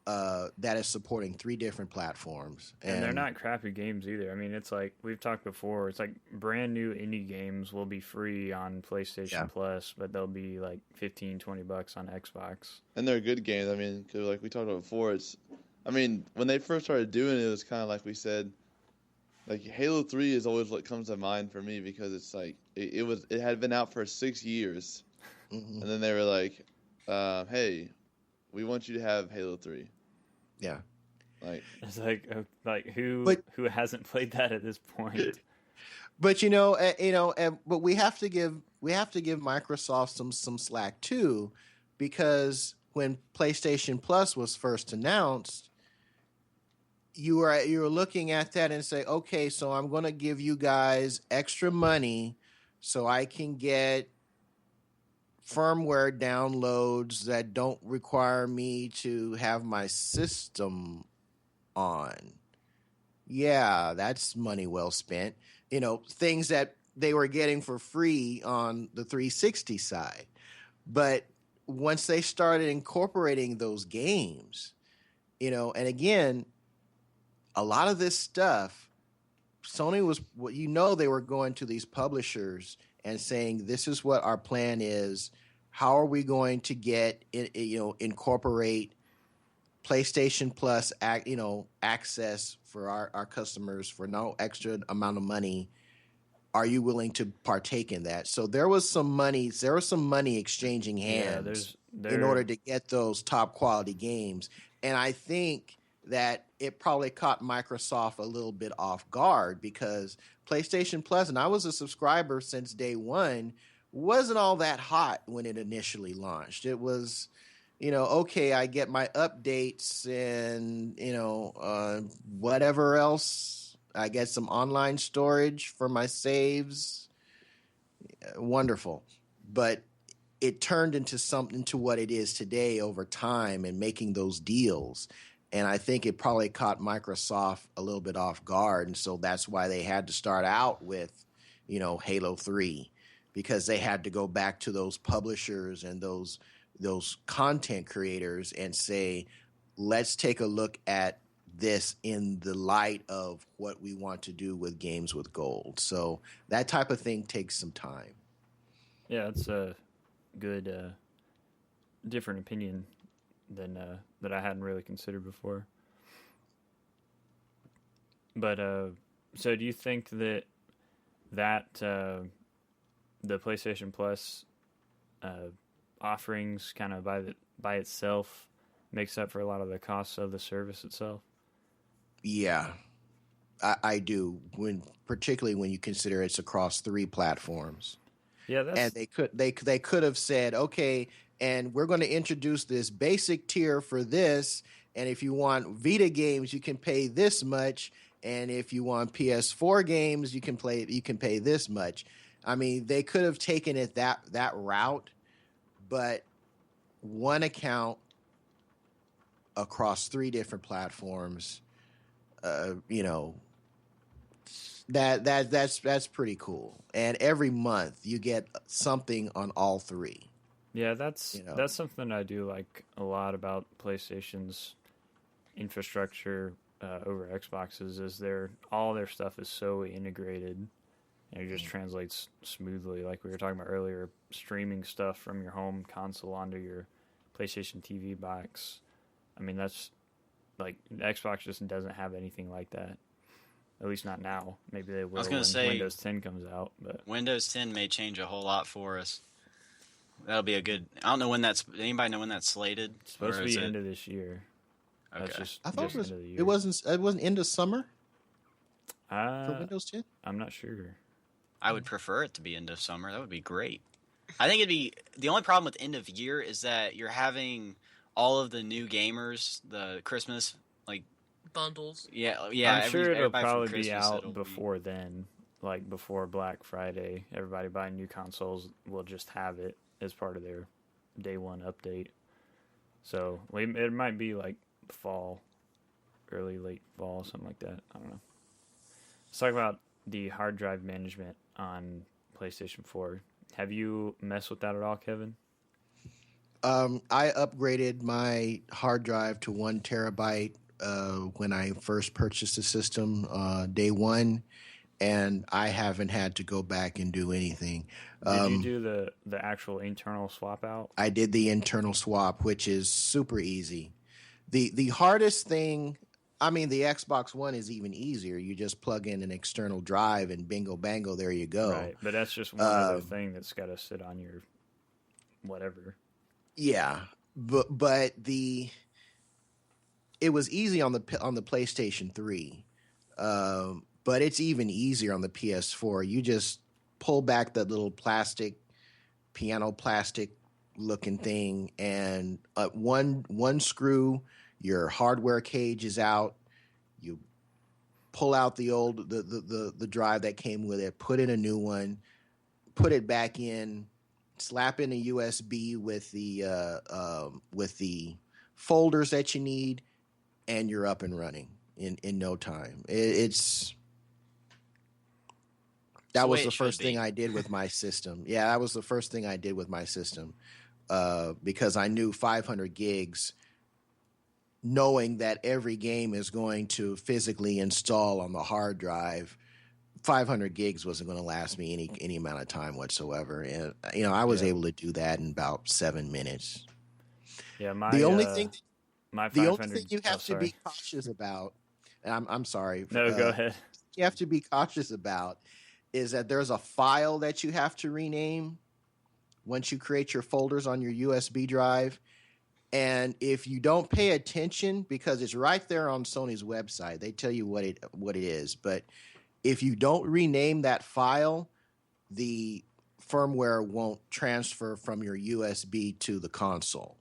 that is supporting 3 different platforms. And they're not crappy games either. I mean, it's like we've talked before. It's like brand new indie games will be free on PlayStation Plus, but they'll be like $15-$20 on Xbox. And they're good games. I mean, 'cause like we talked about before, when they first started doing it, it was kind of like we said, like Halo 3 is always what comes to mind for me, because it's like it had been out for 6 years, and then they were like, hey, we want you to have Halo 3. Yeah. Like, it's like who hasn't played that at this point? But but we have to give Microsoft some slack too, because when PlayStation Plus was first announced, you were looking at that and say, okay, so I'm going to give you guys extra money so I can get firmware downloads that don't require me to have my system on. Yeah, that's money well spent. Things that they were getting for free on the 360 side. But once they started incorporating those games, and again, a lot of this stuff, Sony they were going to these publishers and saying, this is what our plan is. How are we going to get incorporate PlayStation Plus access for our customers for no extra amount of money? Are you willing to partake in that? So there was some money exchanging hands in order to get those top quality games. And I think that it probably caught Microsoft a little bit off guard, because PlayStation Plus, and I was a subscriber since day one, wasn't all that hot when it initially launched. It was, okay, I get my updates and, whatever else. I get some online storage for my saves. Wonderful. But it turned into what it is today over time, and making those deals. And I think it probably caught Microsoft a little bit off guard. And so that's why they had to start out with, Halo 3, because they had to go back to those publishers and those content creators and say, let's take a look at this in the light of what we want to do with games with gold. So that type of thing takes some time. Yeah, it's a good different opinion than that I hadn't really considered before. But so do you think that the PlayStation Plus offerings kind of by itself makes up for a lot of the costs of the service itself? Yeah, I do. Particularly when you consider it's across 3 platforms. Yeah, and they could have said, okay, and we're going to introduce this basic tier for this, and if you want Vita games, you can pay this much, and if you want PS4 games, you can pay this much. I mean, they could have taken it that route, but one account across 3 different platforms, that's pretty cool. And every month you get something on all 3. Yeah, that's something I do like a lot about PlayStation's infrastructure over Xbox's, is all their stuff is so integrated, It just translates smoothly, like we were talking about earlier. Streaming stuff from your home console onto your PlayStation TV box. I mean, that's like Xbox just doesn't have anything like that. At least not now. Maybe they will when Windows 10 comes out. But Windows 10 may change a whole lot for us. That'll be a good. I don't know when that's. Anybody know when that's slated? It's supposed to be end of this year. Okay. That's just, I thought just end of the year. it wasn't end of summer for Uh, Windows 10. I'm not sure. I would prefer it to be end of summer. That would be great. I think it'd be the only problem with end of year is that you're having all of the new gamers, the Christmas Bundles. yeah. I'm sure it'll everybody from probably be Christmas, out it'll before then, like before Black Friday. Everybody buying new consoles will just have it as part of their day one update. So it might be like fall, late fall, something like that. I don't know. Let's talk about the hard drive management on PlayStation 4. Have you messed with that at all, Kevin? I upgraded my hard drive to 1 terabyte when I first purchased the system day one, and I haven't had to go back and do anything. Did you do the actual internal swap out? I did the internal swap, which is super easy. The hardest thing, I mean, the Xbox One is even easier. You just plug in an external drive and bingo bango, there you go. Right, but that's just one other thing that's got to sit on your whatever. Yeah, but it was easy on the PlayStation 3, but it's even easier on the PS4. You just pull back that little piano plastic looking thing, and one screw, your hardware cage is out. You pull out the drive that came with it, put in a new one, put it back in, slap in a USB with the folders that you need, and you're up and running in no time. That was the first thing I did with my system. Yeah, that was the first thing I did with my system, because I knew 500 gigs, knowing that every game is going to physically install on the hard drive. 500 gigs wasn't going to last me any amount of time whatsoever, and I was able to do that in about 7 minutes. Yeah, the only thing you have to sorry. be cautious about, and I'm sorry. No, go ahead. You have to be cautious about is that there's a file that you have to rename once you create your folders on your USB drive. And if you don't pay attention, because it's right there on Sony's website, they tell you what it is. But if you don't rename that file, the firmware won't transfer from your USB to the console.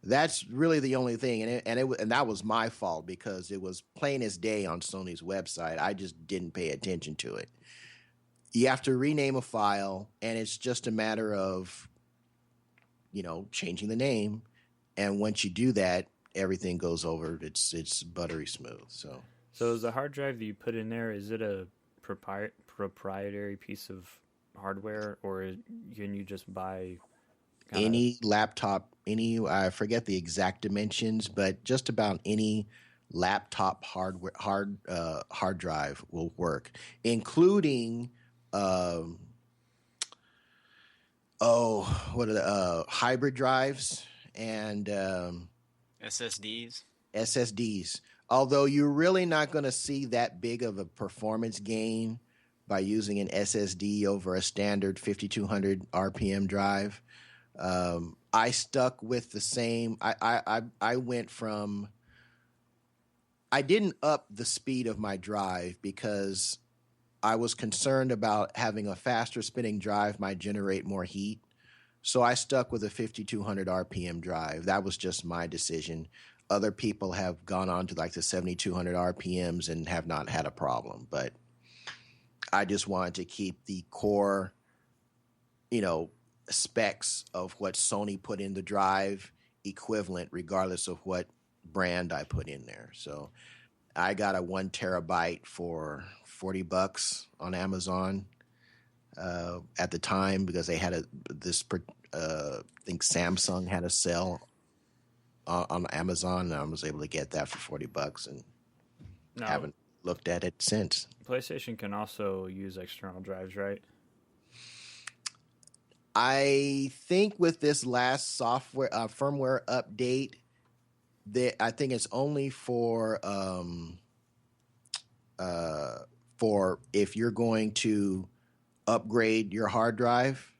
That's really the only thing, and that was my fault because it was plain as day on Sony's website. I just didn't pay attention to it. You have to rename a file, and it's just a matter of, changing the name. And once you do that, everything goes over. It's buttery smooth. So is the hard drive that you put in there, is it a proprietary piece of hardware, or can you just buy any laptop, I forget the exact dimensions, but just about any laptop hard drive will work, including hybrid drives and SSDs. Although you're really not going to see that big of a performance gain by using an SSD over a standard 5200 RPM drive. I stuck with the same. I went from. I didn't up the speed of my drive because I was concerned about having a faster spinning drive might generate more heat. So I stuck with a 5200 RPM drive. That was just my decision. Other people have gone on to like the 7200 RPMs and have not had a problem. But I just wanted to keep the core, specs of what Sony put in the drive equivalent, regardless of what brand I put in there. So I got a 1 terabyte for $40 on Amazon at the time, because they had I think Samsung had a sale on Amazon, and I was able to get that for $40 and haven't looked at it since. PlayStation can also use external drives, right? I think with this last software firmware update, that I think it's only for if you're going to upgrade your hard drive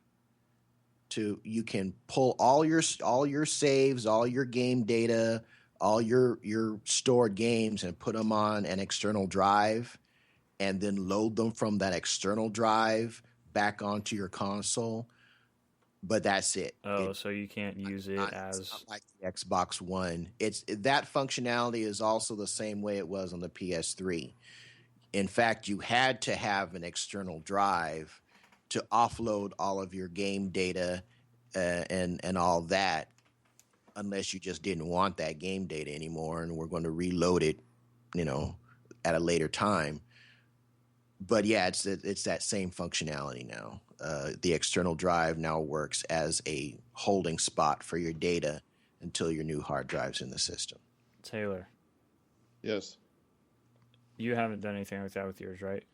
to, you can pull all your saves, all your game data, all your stored games, and put them on an external drive, and then load them from that external drive back onto your console. But that's it. Oh, so you can't use it It's as... not like the Xbox One. It's that functionality is also the same way it was on the PS3. In fact, you had to have an external drive to offload all of your game data and all that, unless you just didn't want that game data anymore and we're going to reload it, at a later time. But yeah, it's that same functionality now. The external drive now works as a holding spot for your data until your new hard drive's in the system. Taylor, Yes. you haven't done anything like that with yours, right?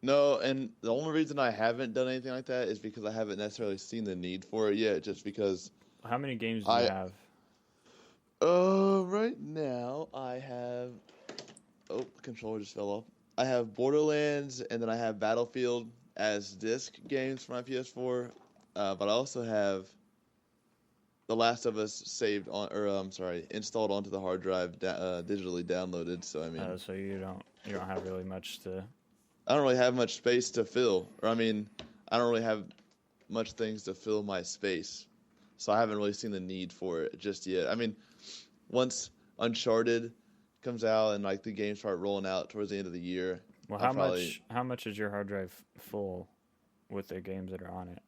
No, and the only reason I haven't done anything like that is because I haven't necessarily seen the need for it yet, just because... How many games do you have? Right now I have... Oh, the controller just fell off. I have Borderlands, and then I have Battlefield as disc games for my PS4. But I also have The Last of Us saved on, installed onto the hard drive, digitally downloaded. So I mean, So you don't have really much to... I don't really have much space to fill, I don't really have much things to fill my space. So I haven't really seen the need for it just yet. I mean, once Uncharted comes out and like the games start rolling out towards the end of the year. Well, how much is your hard drive full with the games that are on it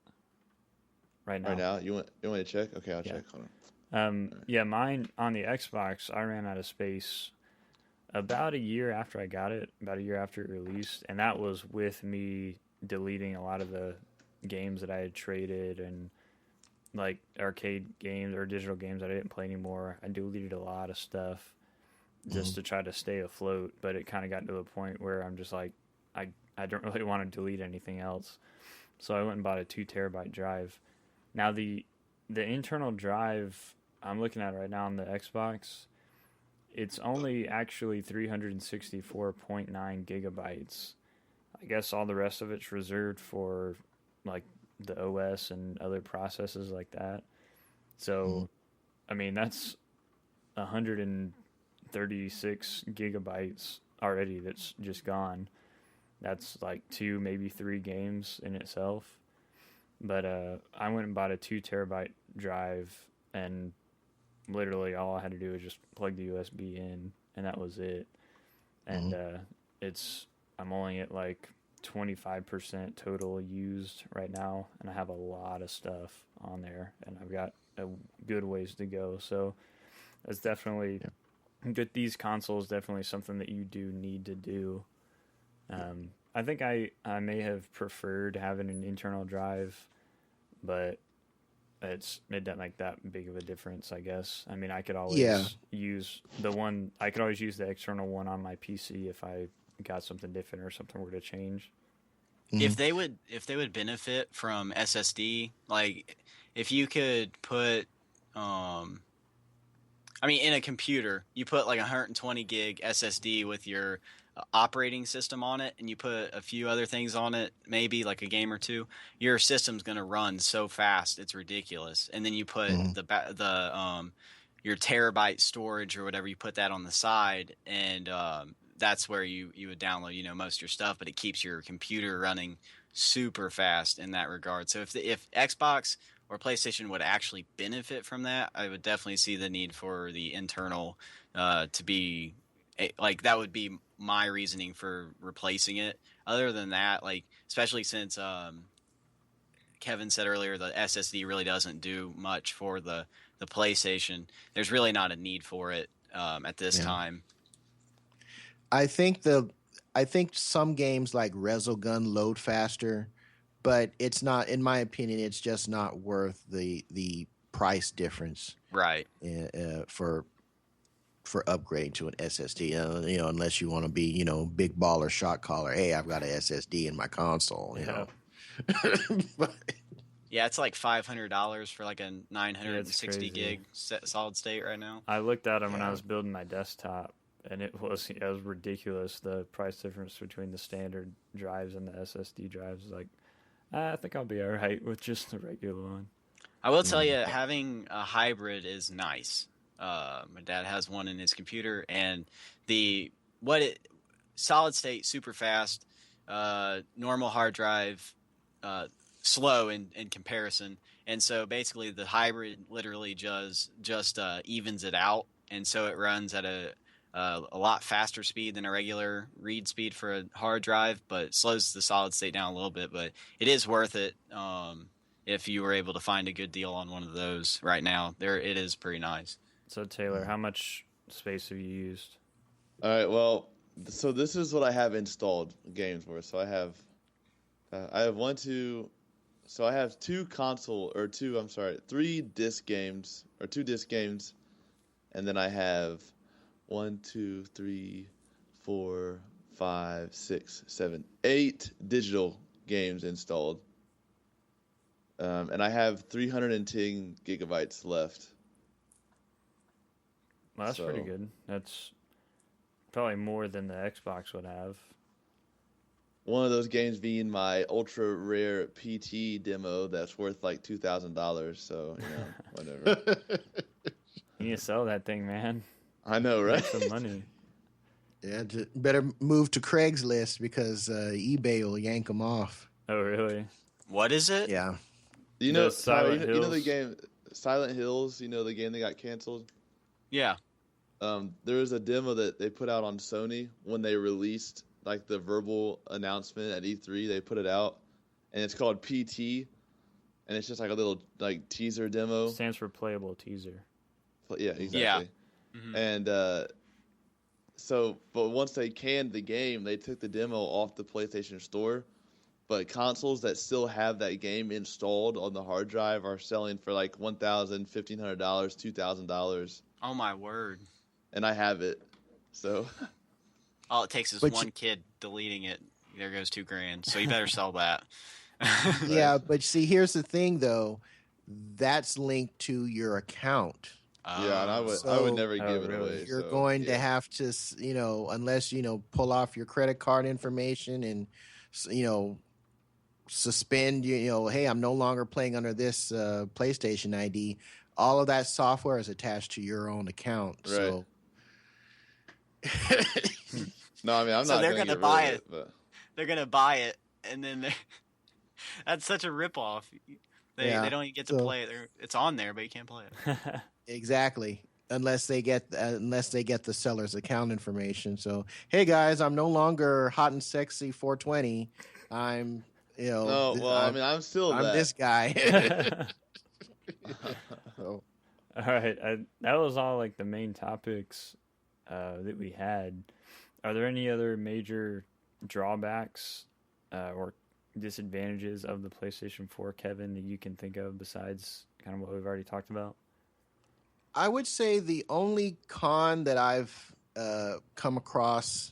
right now? Right now, you want to check? Okay, I'll check. Hold on. Yeah, mine on the Xbox, I ran out of space about a year after I got it, about a year after it released, and that was with me deleting a lot of the games that I had traded and like arcade games or digital games that I didn't play anymore. I deleted a lot of stuff just to try to stay afloat, but it kind of got to the point where I'm just like, I don't really want to delete anything else. So I went and bought a 2 terabyte drive. Now the internal drive I'm looking at right now on the Xbox, it's only actually 364.9 gigabytes. I guess all the rest of it's reserved for like the OS and other processes like that. So, I mean, that's 136 gigabytes already that's just gone. That's like 2, maybe 3 games in itself. But I went and bought a 2 terabyte drive, and literally all I had to do was just plug the USB in, and that was it. And I'm only at like 25% total used right now, and I have a lot of stuff on there, and I've got a good ways to go. So it's definitely get these consoles, definitely something that you do need to do. I think I may have preferred having an internal drive, but it doesn't make that big of a difference, I guess. I mean, I could always use the external one on my PC if I got something different or something were to change. If they would benefit from SSD, like if you could put, in a computer, you put like 120 gig SSD with your operating system on it, and you put a few other things on it, maybe like a game or two, your system's going to run so fast it's ridiculous. And then you put your terabyte storage or whatever, you put that on the side, and that's where you would download most of your stuff, but it keeps your computer running super fast in that regard. So if Xbox or PlayStation would actually benefit from that, I would definitely see the need for the internal to be like, that would be my reasoning for replacing it. Other than that, like, especially since Kevin said earlier, the SSD really doesn't do much for the PlayStation. There's really not a need for it at this time. I think some games like Resogun load faster, but it's not, in my opinion, it's just not worth the price difference. Right. For for upgrading to an SSD. Unless you want to be big baller shot caller. Hey, I've got an SSD in my console. But, Yeah, it's like $500 for like a 960 crazy. gig solid state right now. I looked at them when I was building my desktop, and it was ridiculous. The price difference between the standard drives and the SSD drives. Like, I think I'll be all right with just the regular one. I will tell you, having a hybrid is nice. My dad has one in his computer, and solid state super fast, normal hard drive slow in comparison, and so basically the hybrid literally just evens it out, and so it runs at a lot faster speed than a regular read speed for a hard drive, but slows the solid state down a little bit. But it is worth it if you were able to find a good deal on one of those right now. It is pretty nice. So Taylor, how much space have you used? All right, well, so this is what I have installed games for. So I have three disc games, or 2 disc games, and then I have 1, 2, 3, 4, 5, 6, 7, 8 digital games installed. And I have 310 gigabytes left. Well, that's pretty good. That's probably more than the Xbox would have. One of those games being my ultra rare PT demo that's worth like $2,000. So, whatever. You need to sell that thing, man. I know, right? Make some money. yeah, better move to Craigslist because eBay will yank them off. Oh, really? What is it? Yeah. You know, Silent you know the Hills? game Silent Hills. You know the game that got canceled. Yeah. There was a demo that they put out on Sony when they released like the verbal announcement at E3. They put it out, and it's called PT, and it's just like a little like teaser demo. Stands for playable teaser. Yeah, exactly. Yeah. Mm-hmm. And but once they canned the game, they took the demo off the PlayStation Store. But consoles that still have that game installed on the hard drive are selling for like $1,000, $1,500, $2,000. Oh my word! And I have it, so All it takes is one kid deleting it. There goes $2,000. So you better sell that. Yeah, but see, here's the thing, though. That's linked to your account. yeah, and I would never give it away. You're so, going to have to, unless pull off your credit card information and suspend. Hey, I'm no longer playing under this PlayStation ID. All of that software is attached to your own account. Right. So. No, I mean I'm not. They're going to buy rid of it. But They're gonna buy it, and then that's such a ripoff. They don't even get to play it. It's on there, but you can't play it. Exactly. Unless they get the seller's account information. So, hey guys, I'm no longer hot and sexy 420. I'm I'm still I'm that. this guy. So, All right, that was all like the main topics that we had. Are there any other major drawbacks or disadvantages of the PlayStation 4, Kevin, that you can think of besides kind of what we've already talked about? I would say the only con that I've come across,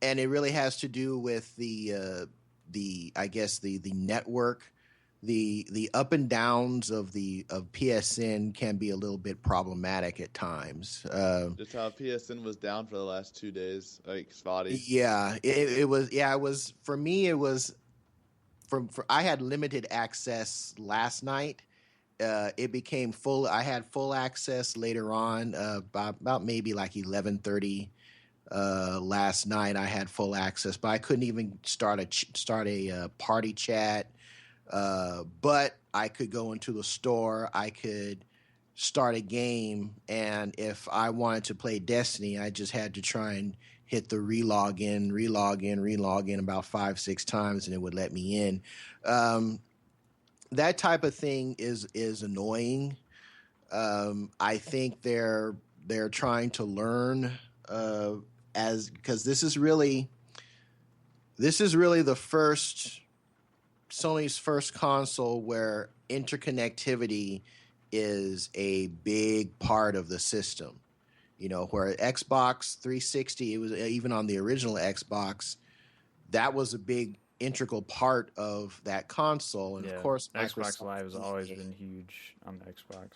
and it really has to do with the network. The up and downs of PSN can be a little bit problematic at times. Just how PSN was down for the last 2 days, like spotty. Yeah, it was. Yeah, it was for me. It was I had limited access last night. It became full. I had full access later on, about maybe like 11:30 last night. I had full access, but I couldn't even start a party chat. But I could go into the store. I could start a game, and if I wanted to play Destiny, I just had to try and hit the relog in about 5-6 times, and it would let me in. That type of thing is annoying. I think they're trying to learn because this is really the first Sony's first console where interconnectivity is a big part of the system. Where Xbox 360, it was even on the original Xbox, that was a big integral part of that console. And of course, Xbox Microsoft Live has always been huge on the Xbox.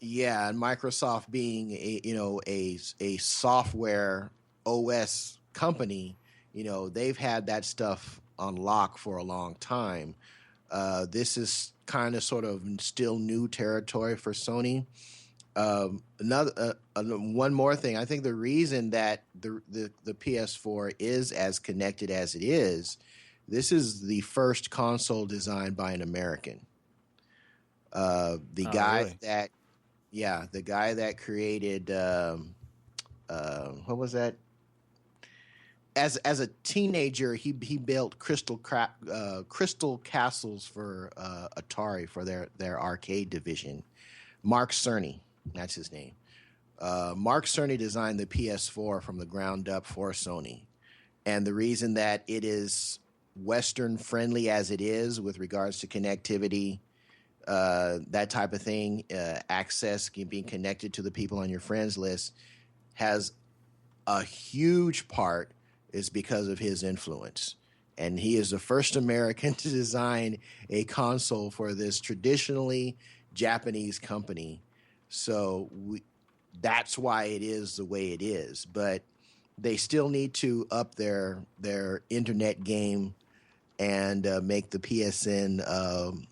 Yeah, and Microsoft being a software OS company, they've had that stuff on lock for a long time. This is kind of sort of still new territory for Sony. One more thing, I think the reason that the PS4 is as connected as it is, this is the first console designed by an American. The guy really? the guy that created what was that? As a teenager, he built crystal castles for Atari for their arcade division. Mark Cerny, that's his name. Mark Cerny designed the PS4 from the ground up for Sony, and the reason that it is Western friendly as it is with regards to connectivity, that type of thing, access, being connected to the people on your friends list, has a huge part is because of his influence. And he is the first American to design a console for this traditionally Japanese company. So that's why it is the way it is. But they still need to up their internet game and make the PSN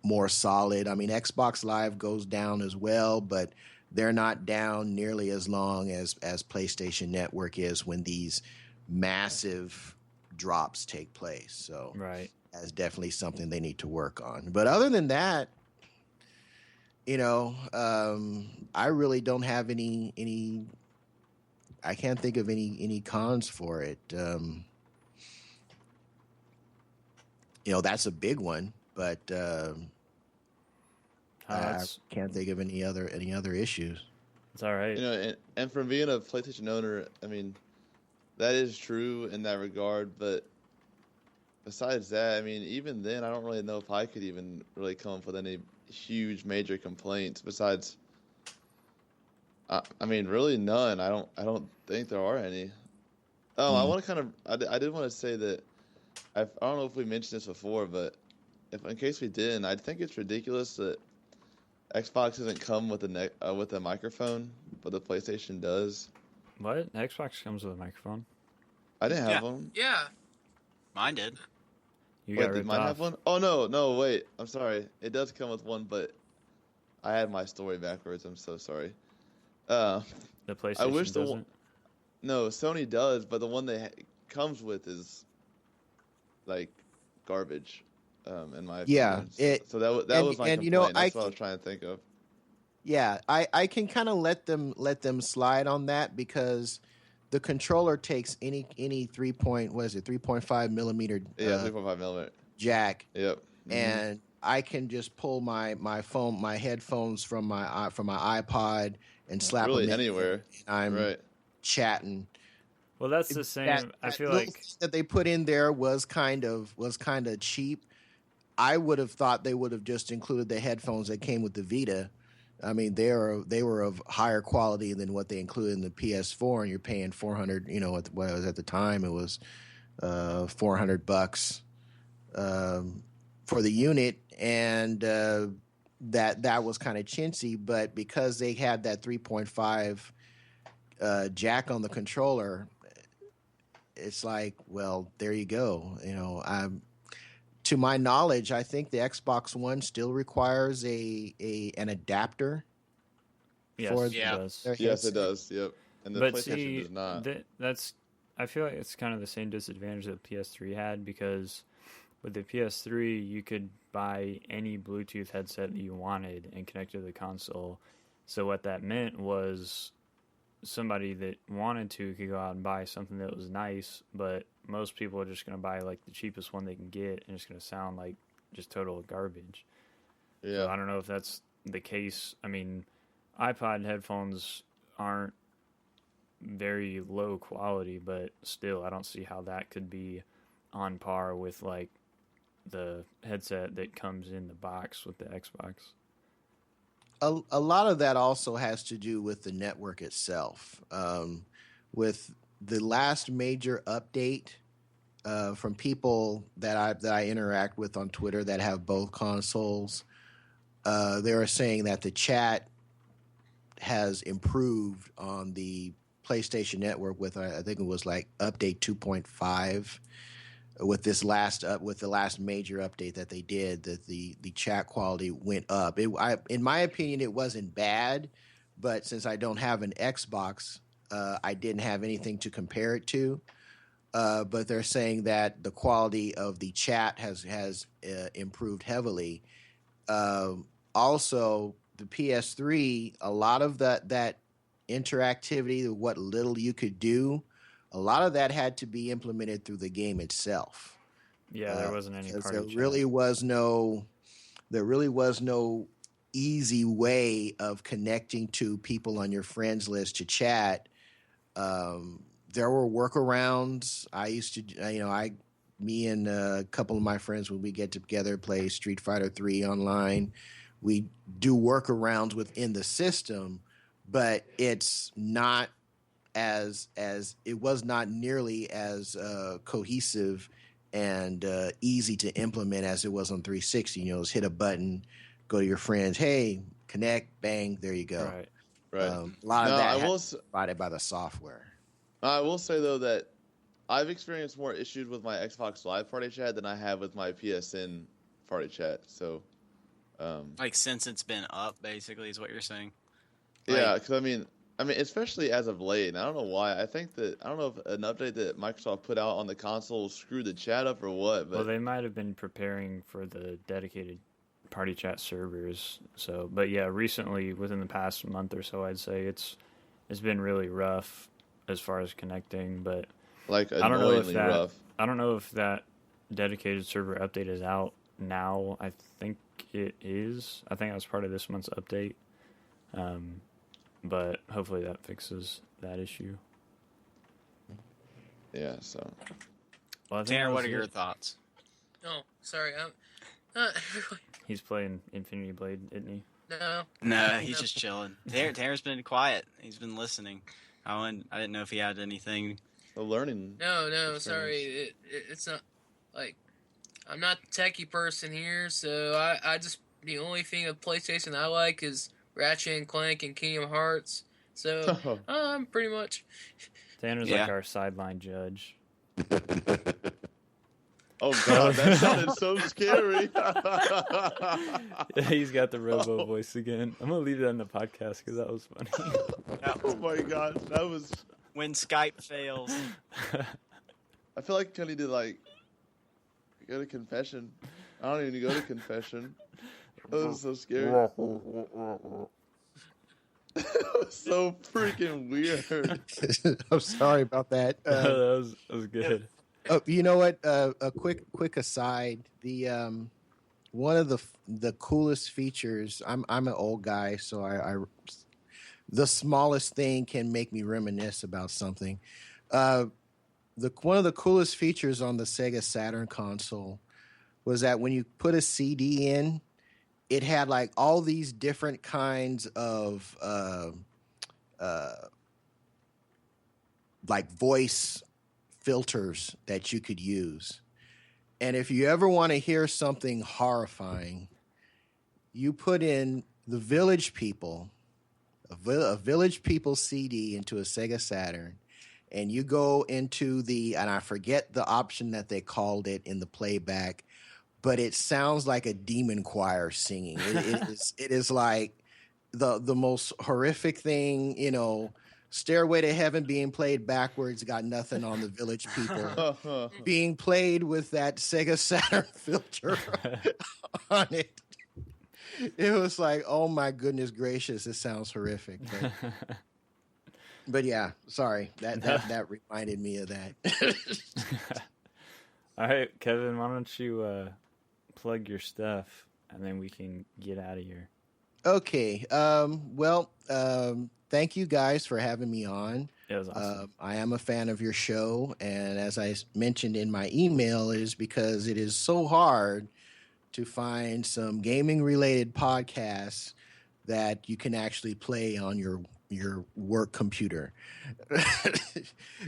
more solid. I mean, Xbox Live goes down as well, but they're not down nearly as long as PlayStation Network is when these massive drops take place. So Right. that's definitely something they need to work on. But other than that, I really don't have any. I can't think of any cons for it. That's a big one, but I can't think of any other issues. It's all right. And from being a PlayStation owner, I mean, that is true in that regard. But besides that, I mean, even then, I don't really know if I could even really come up with any huge major complaints. Besides, I mean, really none. I don't think there are any. Oh, I want to kind of. I did want to say that I don't know if we mentioned this before, but in case we didn't, I think it's ridiculous that Xbox doesn't come with a microphone, but the PlayStation does. What? Xbox comes with a microphone. I didn't have one. Yeah. Mine did. You Wait, got did ripped mine off. have one? Oh no, wait. I'm sorry. It does come with one, but I had my story backwards. I'm so sorry. The PlayStation I wish doesn't. No, Sony does, but the one they comes with is like garbage. In my opinion. So that was my complaint. That's what I was trying to think of. Yeah, I can kind of let them slide on that because the controller takes any 3.5 millimeter 3.5 millimeter jack. Yep. And I can just pull my headphones from my iPod and slap really them anywhere. I'm right. chatting. Well, that's the same. I feel little like thing that they put in there was kind of cheap. I would have thought they would have just included the headphones that came with the Vita. I mean, they were of higher quality than what they included in the PS4, and you're paying $400. What it was at the time, it was $400 for the unit, and that was kind of chintzy. But because they had that 3.5 jack on the controller, it's like, well, there you go. To my knowledge, I think the Xbox One still requires an adapter. yes, for it does. their Yes, it headset. does. Yep. And the But PlayStation see, does not. that's. I feel like it's kind of the same disadvantage that the PS3 had because with the PS3 you could buy any Bluetooth headset that you wanted and connect to the console. So what that meant was somebody that wanted to could go out and buy something that was nice, but most people are just going to buy like the cheapest one they can get, and it's going to sound like just total garbage. Yeah. So I don't know if that's the case. I mean, iPod headphones aren't very low quality, but still, I don't see how that could be on par with like the headset that comes in the box with the Xbox. a lot of that also has to do with the network itself. With the last major update from people that I interact with on Twitter that have both consoles, they are saying that the chat has improved on the PlayStation Network with I think it was like update 2.5. With this with the last major update that they did, that the chat quality went up. In my opinion, it wasn't bad, but since I don't have an Xbox, I didn't have anything to compare it to. But they're saying that the quality of the chat has improved heavily. Also, the PS3, a lot of that interactivity, what little you could do, a lot of that had to be implemented through the game itself. Yeah, there wasn't any party there chat. really was no easy way of connecting to people on your friends list to chat. There were workarounds. I used to, me and a couple of my friends, when we get together, play Street Fighter 3 online, we do workarounds within the system, but it's not it was not nearly as cohesive and easy to implement as it was on 360. Just hit a button, go to your friends, hey, connect, bang, there you go. Right. A lot of that is provided by the software. I will say though that I've experienced more issues with my Xbox Live Party Chat than I have with my PSN Party Chat. So, like since it's been up, basically, is what you're saying. Yeah, because I mean, especially as of late, and I don't know why. I don't know if an update that Microsoft put out on the console screwed the chat up or what. But well, they might have been preparing for the dedicated party chat servers. So, but yeah, recently, within the past month or so, I'd say it's been really rough as far as connecting. But like annoyingly rough. I don't know if that dedicated server update is out now. I think it is. I think that was part of this month's update. But hopefully that fixes that issue. Yeah, so. Well, Tanner, what are your thoughts? Oh, sorry. He's playing Infinity Blade, isn't he? No, he's just chilling. Tanner's been quiet. He's been listening. I didn't know if he had anything. A learning. No, sorry. It's not like I'm not the techie person here, so I just the only thing of PlayStation I like is Ratchet and Clank and Kingdom Hearts. So I'm pretty much. Tanner's like our sideline judge. Oh god, that sounded so scary. Yeah, he's got the Robo voice again. I'm gonna leave that in the podcast because that was funny. Oh my god, that was when Skype fails. I feel like I need to go to confession. I don't even go to confession. That was so scary. It was so freaking weird. I'm sorry about that. That was good. You know what? A quick aside. The one of the coolest features. I'm an old guy, so I the smallest thing can make me reminisce about something. One of the coolest features on the Sega Saturn console was that when you put a CD in, it had like all these different kinds of like voice filters that you could use. And if you ever want to hear something horrifying, you put in the Village People, a Village People CD into a Sega Saturn, and you go into and I forget the option that they called it in the playback, but it sounds like a demon choir singing. It is like the most horrific thing, Stairway to Heaven being played backwards, got nothing on the Village People being played with that Sega Saturn filter on it. It was like, oh my goodness gracious, it sounds horrific. But yeah, sorry. That reminded me of that. All right, Kevin, why don't you plug your stuff and then we can get out of here. Okay. Thank you guys for having me on. It was awesome. I am a fan of your show, and as I mentioned in my email, it is because it is so hard to find some gaming-related podcasts that you can actually play on your work computer.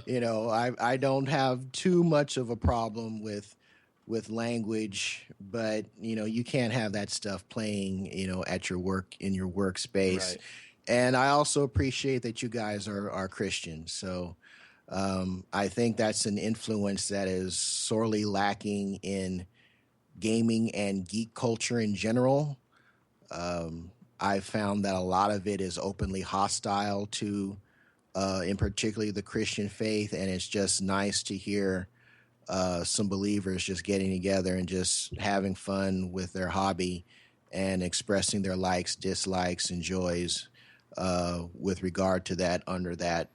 I don't have too much of a problem with language, but you can't have that stuff playing at your work, in your workspace. Right. And I also appreciate that you guys are Christians, so I think that's an influence that is sorely lacking in gaming and geek culture in general. I've found that a lot of it is openly hostile to, in particularly the Christian faith, and it's just nice to hear some believers just getting together and just having fun with their hobby and expressing their likes, dislikes, and joys with regard to that under that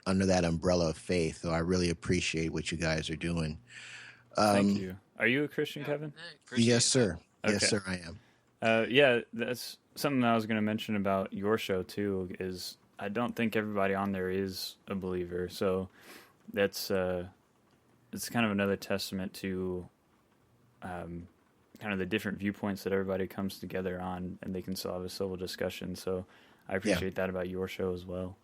umbrella of faith. So I really appreciate what you guys are doing. Thank you. Are you a Christian, Kevin? Yes, sir. Okay. Yes, sir, I am. Yeah, that's something I was going to mention about your show too. Is I don't think everybody on there is a believer, so that's it's kind of another testament to kind of the different viewpoints that everybody comes together on, and they can still have a civil discussion. So I appreciate that about your show as well.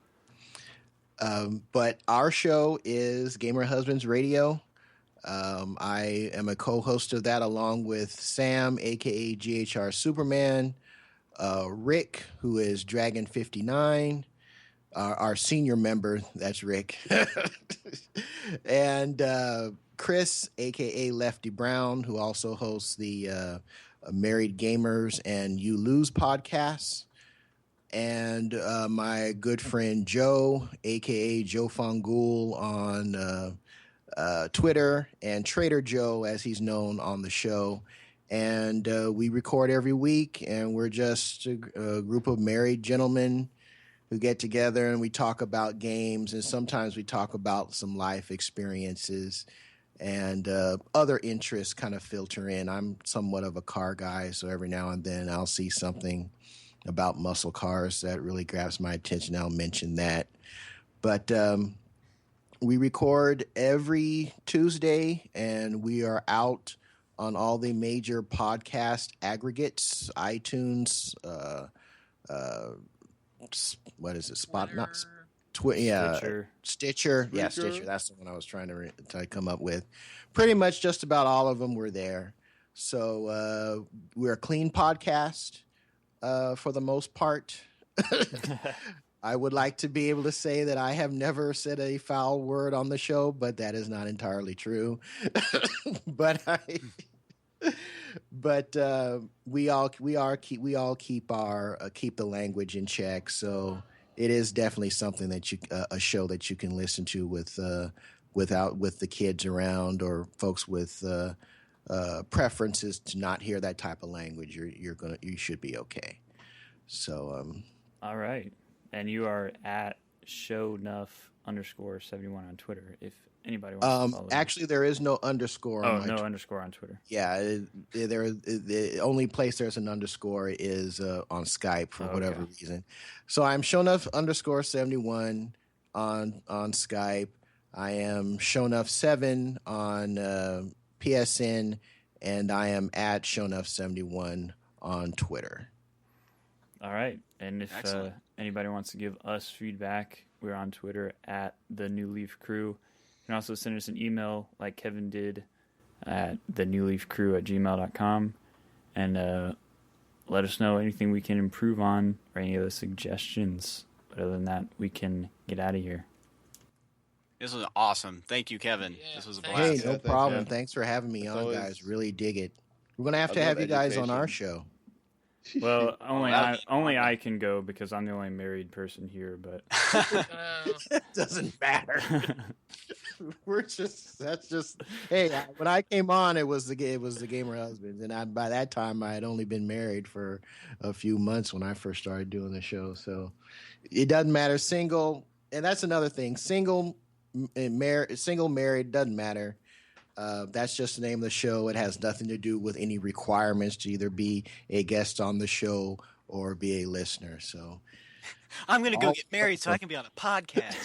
But our show is Gamer Husbands Radio. I am a co-host of that along with Sam, aka GHR Superman, Rick, who is Dragon 59, our senior member, that's Rick, and Chris, aka Lefty Brown, who also hosts the Married Gamers and You Lose podcasts, and my good friend Joe, aka Joe Fongul on Twitter, and Trader Joe, as he's known on the show. And we record every week, and we're just a group of married gentlemen who get together and we talk about games, and sometimes we talk about some life experiences and other interests kind of filter in. I'm somewhat of a car guy, so every now and then I'll see something about muscle cars that really grabs my attention. I'll mention that. But we record every Tuesday, and we are out on all the major podcast aggregates: iTunes, what is it? Stitcher. Yeah, Stitcher. That's the one I was trying to come up with. Pretty much just about all of them were there. So we're a clean podcast for the most part. I would like to be able to say that I have never said a foul word on the show, but that is not entirely true. But we all keep the language in check. So it is definitely something that a show that you can listen to with the kids around, or folks with preferences to not hear that type of language. You should be okay. So all right. And you are at shownuff_71 on Twitter. If anybody wants to follow actually, there is no underscore. Underscore on Twitter. Yeah, the only place there's an underscore is on Skype for whatever reason. So I'm shownuff_71 on Skype. I am shownuff7 on PSN, and I am at shownuff71 on Twitter. All right. And if anybody wants to give us feedback, we're on Twitter at the New Leaf Crew. You can also send us an email like Kevin did at thenewleafcrew@gmail.com, and let us know anything we can improve on or any other suggestions. But other than that, we can get out of here. This was awesome. Thank you, Kevin. Yeah, this was a thanks. blast. Hey, no problem. Thanks for having me on, guys. Really dig it. We're going to have you guys on our show. Well, only I can go because I'm the only married person here, but It doesn't matter. Hey, when I came on, it was the Gamer Husbands, and by that time I had only been married for a few months when I first started doing the show. So it doesn't matter, single, and that's another thing. Single, married doesn't matter. That's just the name of the show. It has nothing to do with any requirements to either be a guest on the show or be a listener. So I'm going to go get married so I can be on a podcast.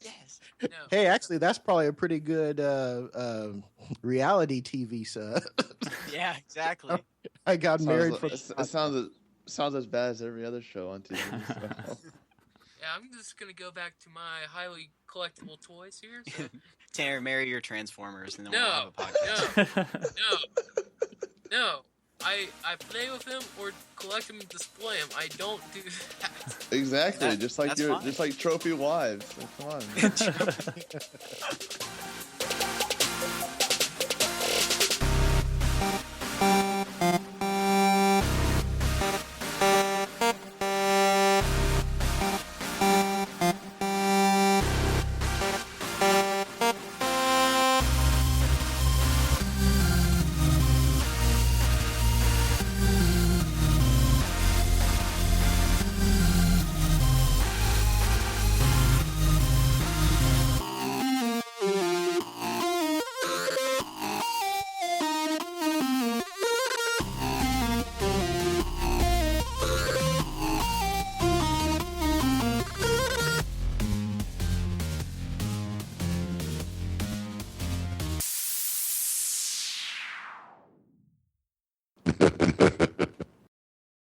Yes. No, hey, actually, that's probably a pretty good reality TV. Yeah, exactly. I got married for. It sounds as bad as every other show on TV. So. Yeah, I'm just gonna go back to my highly collectible toys here. So. Tanner, marry your Transformers, and then we'll No, have a podcast. no. I play with them or collect them and display them. I don't do that. Exactly, That's fine. just like trophy wives. So come on.